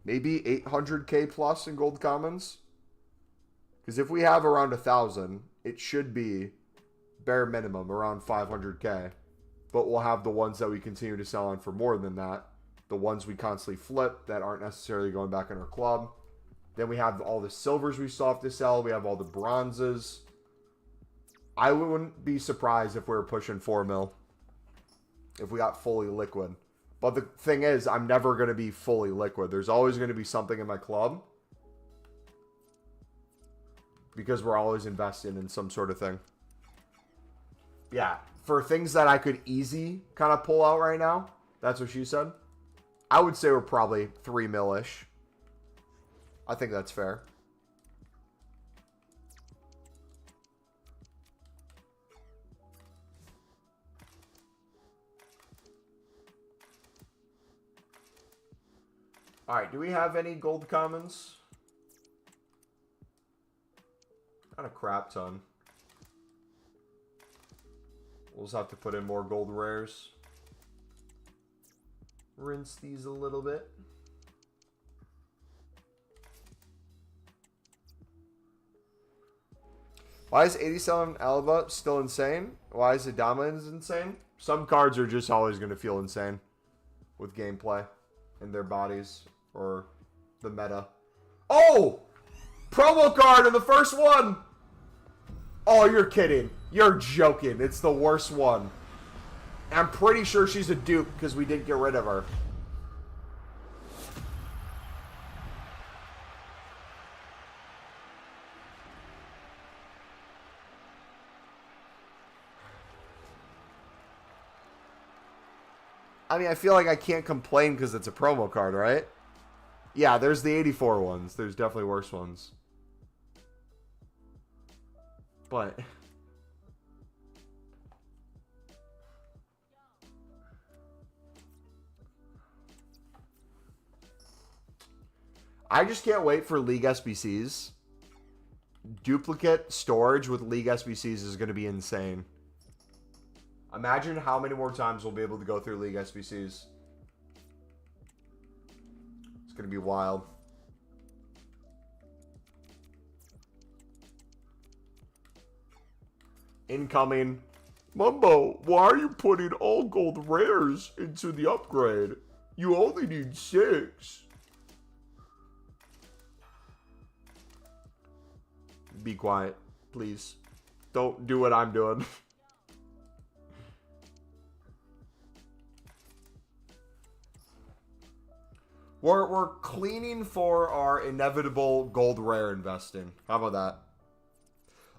maybe 800K plus in gold commons. Because if we have around 1,000, it should be bare minimum around 500K. But we'll have the ones that we continue to sell on for more than that. The ones we constantly flip that aren't necessarily going back in our club. Then we have all the silvers we still have to sell. We have all the bronzes. I wouldn't be surprised if we were pushing 4 mil. If we got fully liquid. But the thing is, I'm never going to be fully liquid. There's always going to be something in my club. Because we're always investing in some sort of thing. Yeah. For things that I could easy kind of pull out right now. That's what she said. I would say we're probably 3 mil-ish. I think that's fair. Alright, do we have any gold commons? Not a crap ton. We'll just have to put in more gold rares. Rinse these a little bit. Why is 87 Alba still insane? Why is Adama insane? Some cards are just always going to feel insane with gameplay in their bodies or the meta. Oh! Promo card in the first one! Oh, you're kidding. You're joking. It's the worst one. I'm pretty sure she's a dupe because we didn't get rid of her. I mean, I feel like I can't complain because it's a promo card, right? Yeah, there's the 84 ones. There's definitely worse ones. But I just can't wait for League SBCs. Duplicate storage with League SBCs is going to be insane. Imagine how many more times we'll be able to go through League SBCs. It's going to be wild. Incoming. Mumbo, why are you putting all gold rares into the upgrade? You only need 6. Be quiet, please. Don't do what I'm doing. We're cleaning for our inevitable gold rare investing. How about that?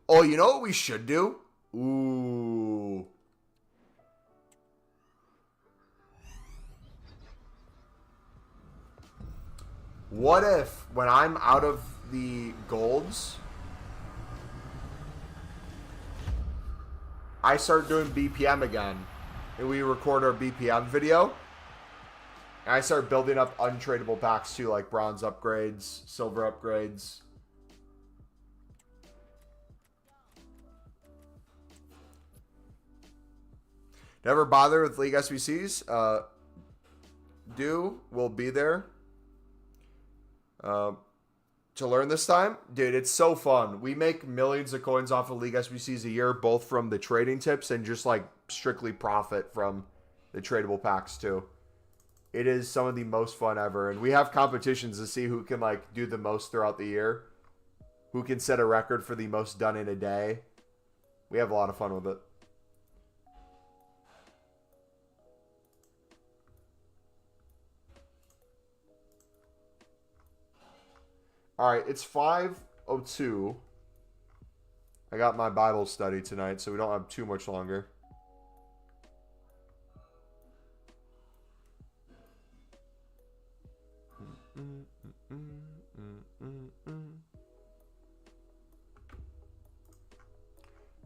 Oh, you know what we should do? Ooh. What if, when I'm out of the golds, I start doing BPM again. And we record our BPM video. And I start building up untradeable packs too, like bronze upgrades, silver upgrades. Never bother with League SBCs. We'll be there. To learn this time. Dude, it's so fun. We make millions of coins off of League SBCs a year, both from the trading tips and just like strictly profit from the tradable packs too. It is some of the most fun ever. And we have competitions to see who can like do the most throughout the year. Who can set a record for the most done in a day. We have a lot of fun with it. All right, it's 5:02. I got my Bible study tonight, so we don't have too much longer.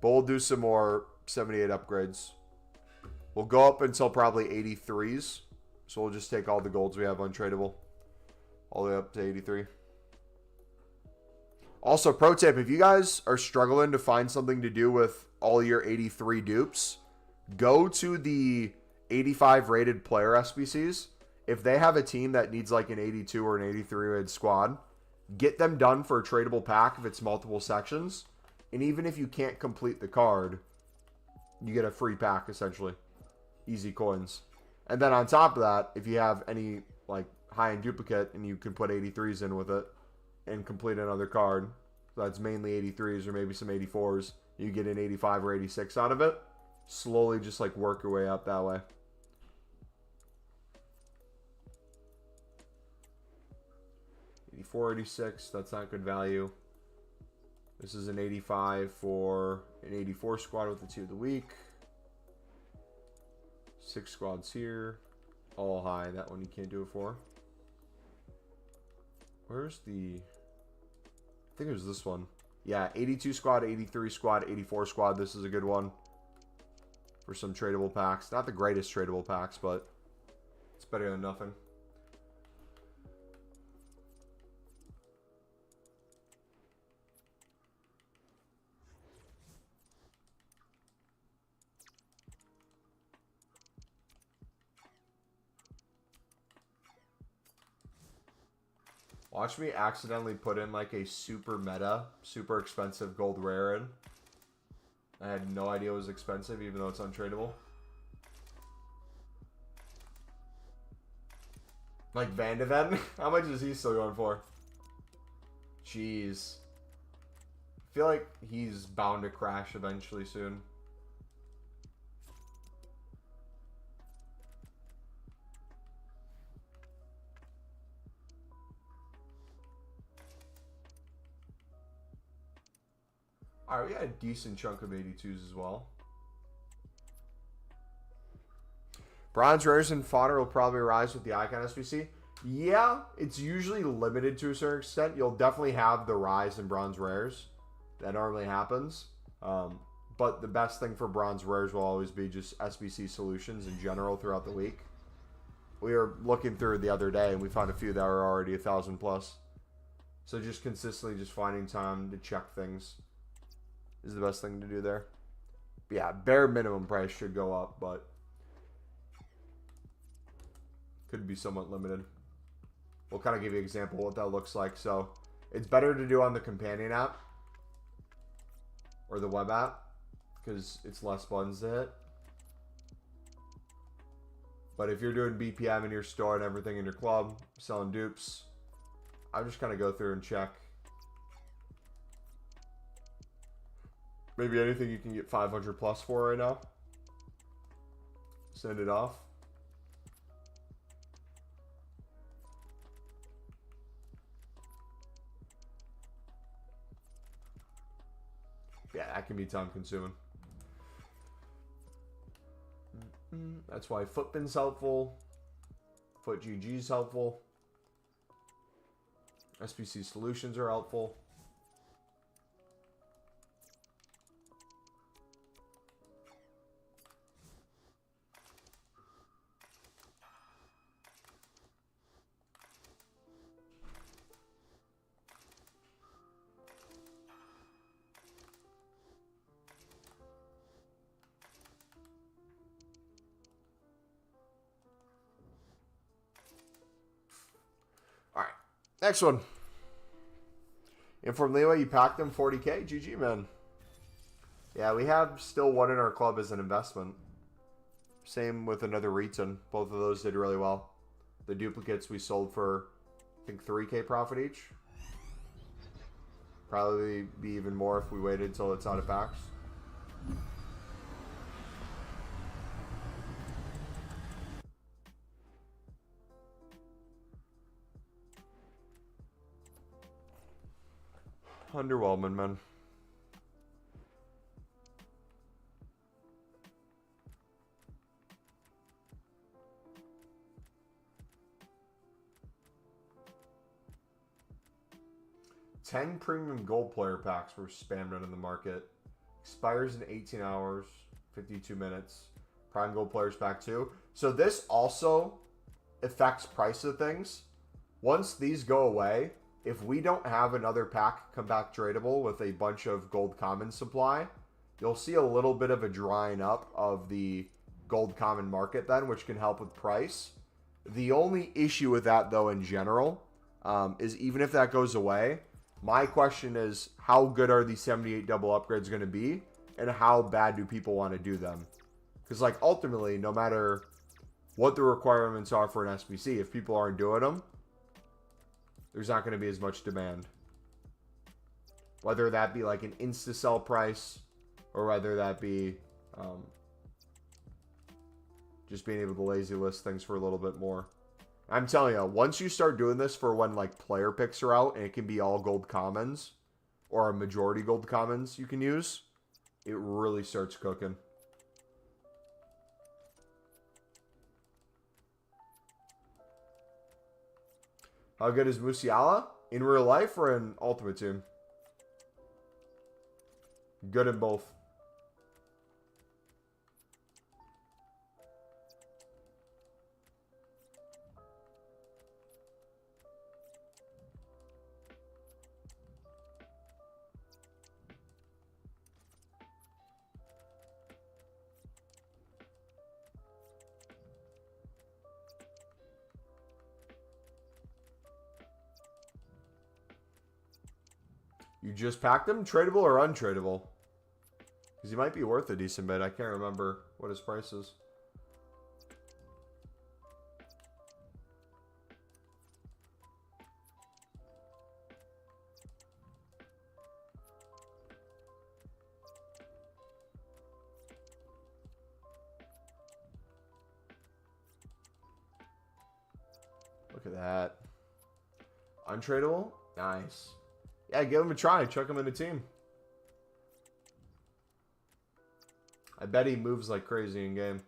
But we'll do some more 78 upgrades. We'll go up until probably 83s. So we'll just take all the golds we have untradeable. All the way up to 83. Also, pro tip, if you guys are struggling to find something to do with all your 83 dupes, go to the 85 rated player SBCs. If they have a team that needs like an 82 or an 83 rated squad, get them done for a tradable pack if it's multiple sections. And even if you can't complete the card, you get a free pack, essentially. Easy coins. And then on top of that, if you have any like high-end duplicate and you can put 83s in with it, and complete another card, so that's mainly 83s or maybe some 84s, you get an 85 or 86 out of it. Slowly just like work your way up that way. $84, $86, that's not good value. This is an 85 for an 84 squad with the 2 of the week. 6 squads here. All high, that one you can't do it for. Where's the... I think it was this one. Yeah, 82 squad, 83 squad, 84 squad. This is a good one for some tradable packs. Not the greatest tradable packs, but it's better than nothing. Watch me accidentally put in like a super meta, super expensive gold rare in. I had no idea it was expensive, even though it's untradeable. Like Van de Ven? How much is he still going for? Jeez. I feel like he's bound to crash eventually soon. Alright, we got a decent chunk of 82s as well. Bronze rares and fodder will probably rise with the icon SBC. Yeah, it's usually limited to a certain extent. You'll definitely have the rise in bronze rares. That normally happens. But the best thing for bronze rares will always be just SBC solutions in general throughout the week. We were looking through the other day and we found a few that were already 1,000 plus. So just consistently just finding time to check things is the best thing to do there. But yeah, bare minimum price should go up, but could be somewhat limited. We'll kind of give you an example of what that looks like. So it's better to do on the companion app or the web app because it's less buttons to hit. But if you're doing BPM in your store and everything in your club, selling dupes, I just kind of go through and check. Maybe anything you can get 500 plus for right now. Send it off. Yeah, that can be time consuming. That's why Footbin's helpful. Foot GG's helpful. SPC solutions are helpful. All right, next one. Inform Leeway, you packed them 40K. GG, man. Yeah, we have still one in our club as an investment. Same with another Reeton. Both of those did really well. The duplicates we sold for, I think, 3K profit each. Probably be even more if we waited until it's out of packs. Underwhelming, man. Ten premium gold player packs were spammed out in the market. Expires in 18 hours, 52 minutes. Prime gold players pack 2. So this also affects price of things. Once these go away, if we don't have another pack come back tradable with a bunch of gold common supply, you'll see a little bit of a drying up of the gold common market then, which can help with price. The only issue with that, though, in general, is even if that goes away, my question is, how good are these 78 double upgrades going to be, and how bad do people want to do them? Because, like, ultimately, no matter what the requirements are for an SBC, if people aren't doing them, there's not going to be as much demand. Whether that be like an insta-sell price, or whether that be just being able to lazy list things for a little bit more. I'm telling you, once you start doing this for when like player picks are out and it can be all gold commons or a majority gold commons you can use, it really starts cooking. How good is Musiala? In real life or in Ultimate Team? Good in both. You just packed him? Tradable or untradeable? Because he might be worth a decent bit. I can't remember what his price is. Look at that. Untradeable? Nice. Yeah, give him a try. Chuck him in the team. I bet he moves like crazy in game.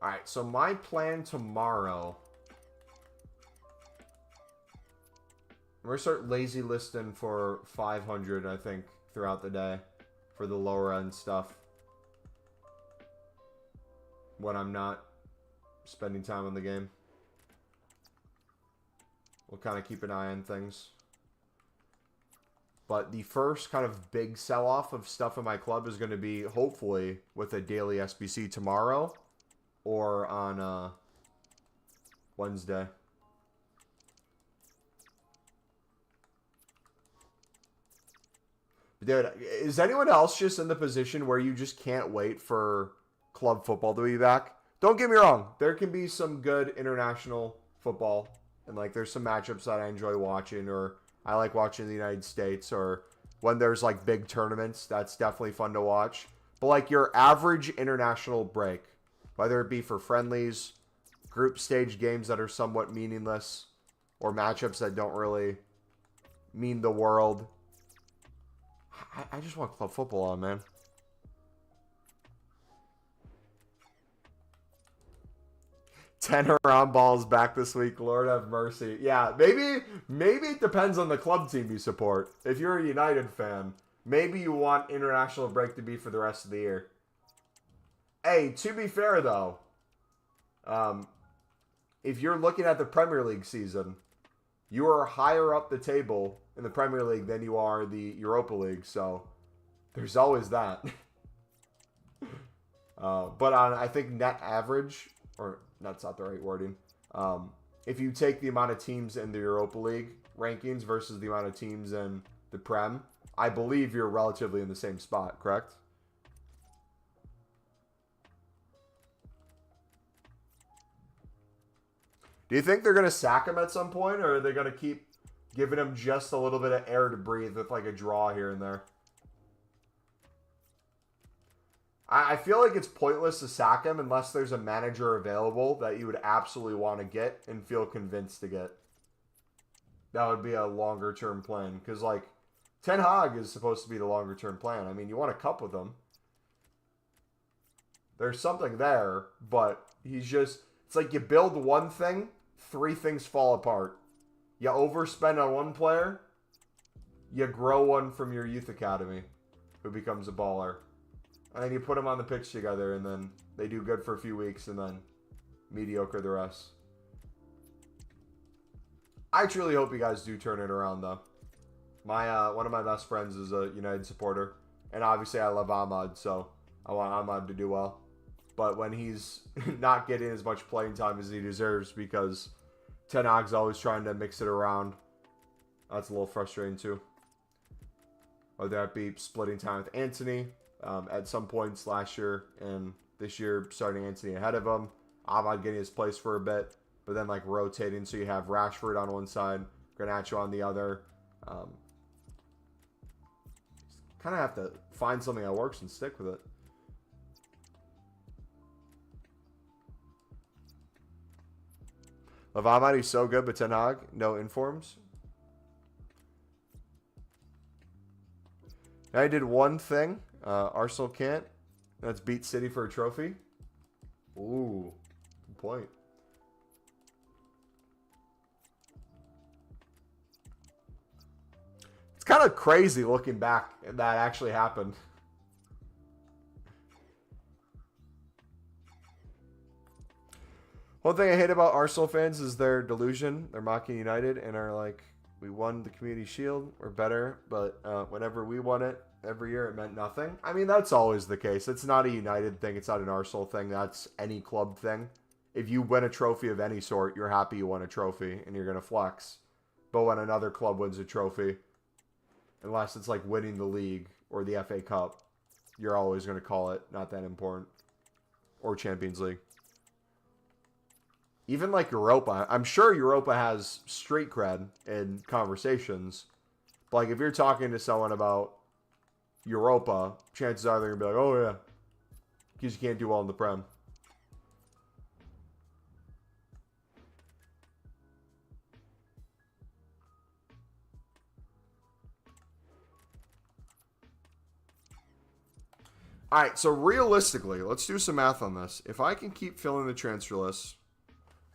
Alright, so my plan tomorrow... We're going to start lazy listing for 500, I think, throughout the day for the lower end stuff. When I'm not spending time on the game. We'll kind of keep an eye on things. But the first kind of big sell-off of stuff in my club is going to be, hopefully, with a daily SBC tomorrow or on Wednesday. Dude, is anyone else just in the position where you just can't wait for club football to be back? Don't get me wrong. There can be some good international football. And, like, there's some matchups that I enjoy watching. Or I like watching the United States. Or when there's, like, big tournaments. That's definitely fun to watch. But, like, your average international break. Whether it be for friendlies, group stage games that are somewhat meaningless. or matchups that don't really mean the world. I just want club football on, man. Tenor on balls back this week. Lord have mercy. Yeah, maybe it depends on the club team you support. If you're a United fan, maybe you want international break to be for the rest of the year. Hey, to be fair though, if you're looking at the Premier League season, you are higher up the table in the Premier League than you are the Europa League, so there's always that. But on, I think, net average, or that's not the right wording, if you take the amount of teams in the Europa League rankings versus the amount of teams in the Prem, I believe you're relatively in the same spot, correct? Do you think they're going to sack him at some point, or are they going to keep giving him just a little bit of air to breathe with like a draw here and there? I feel like it's pointless to sack him unless there's a manager available that you would absolutely want to get and feel convinced to get. That would be a longer term plan. Because, like, Ten Hag is supposed to be the longer term plan. I mean, you want a cup with him. There's something there, but he's just... It's like you build one thing, 3 things fall apart. You overspend on one player, you grow one from your youth academy who becomes a baller. And then you put them on the pitch together, and then they do good for a few weeks, and then mediocre the rest. I truly hope you guys do turn it around, though. My one of my best friends is a United supporter, and obviously I love Ahmad, so I want Ahmad to do well. But when he's not getting as much playing time as he deserves because Ten Hag's always trying to mix it around, that's a little frustrating too. Whether that be splitting time with Antony at some points last year and this year starting Antony ahead of him, Ahmad getting his place for a bit, but then like rotating, so you have Rashford on one side, Garnacho on the other. Kind of have to find something that works and stick with it. Love Ahmad, he's so good, but Ten Hag, no informs. I did one thing. Arsenal can't. That's beat City for a trophy. Ooh, good point. It's kind of crazy looking back that actually happened. One thing I hate about Arsenal fans is their delusion. They're mocking United and are like, we won the Community Shield, we're better, but whenever we won it, every year it meant nothing. I mean, that's always the case. It's not a United thing. It's not an Arsenal thing. That's any club thing. If you win a trophy of any sort, you're happy you won a trophy and you're going to flex. But when another club wins a trophy, unless it's like winning the league or the FA Cup, you're always going to call it not that important. Or Champions League. Even like Europa. I'm sure Europa has street cred in conversations. But like if you're talking to someone about Europa, chances are they're going to be like, oh yeah, because you can't do well in the Prem. All right, so realistically, let's do some math on this. If I can keep filling the transfer list,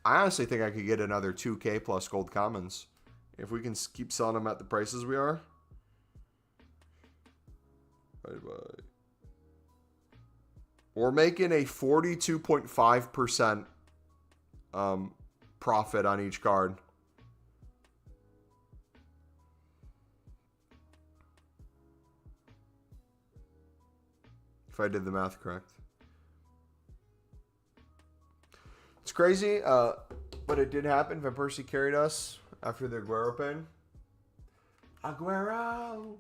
I honestly think I could get another 2K plus gold commons. If we can keep selling them at the prices we are. Bye-bye. We're making a 42.5% profit on each card. If I did the math correct. It's crazy, but it did happen. Van Persie carried us after the Aguero pin. Aguero!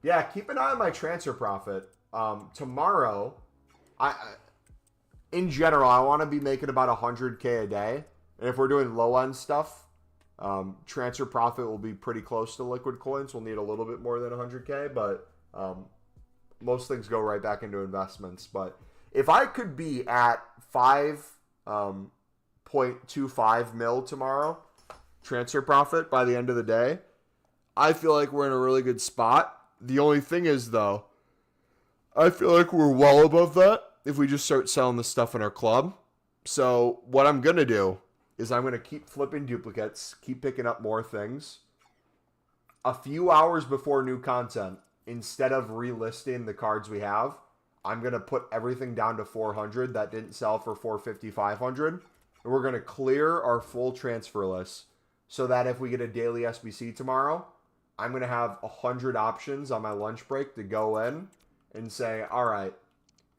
Yeah, keep an eye on my transfer profit. Tomorrow, in general, I want to be making about 100K a day. And if we're doing low-end stuff, transfer profit will be pretty close to liquid coins. We'll need a little bit more than 100K, but most things go right back into investments. But if I could be at 5 0.25 mil tomorrow, transfer profit by the end of the day, I feel like we're in a really good spot. The only thing is, though, I feel like we're well above that if we just start selling the stuff in our club. So what I'm going to do is I'm going to keep flipping duplicates, keep picking up more things. A few hours before new content, instead of relisting the cards we have, I'm going to put everything down to 400 that didn't sell for 450, 500. And we're going to clear our full transfer list so that if we get a daily SBC tomorrow, I'm going to have 100 options on my lunch break to go in and say, all right,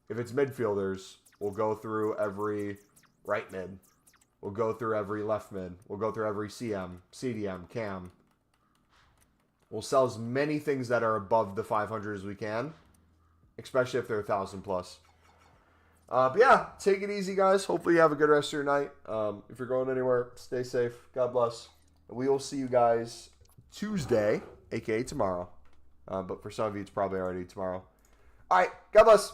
if it's midfielders, we'll go through every right mid. We'll go through every left mid. We'll go through every CM, CDM, cam. We'll sell as many things that are above the 500 as we can, especially if they're 1,000 plus. But yeah, take it easy, guys. Hopefully you have a good rest of your night. If you're going anywhere, stay safe. God bless. We will see you guys Tuesday, aka tomorrow. But for some of you, it's probably already tomorrow. All right, God bless.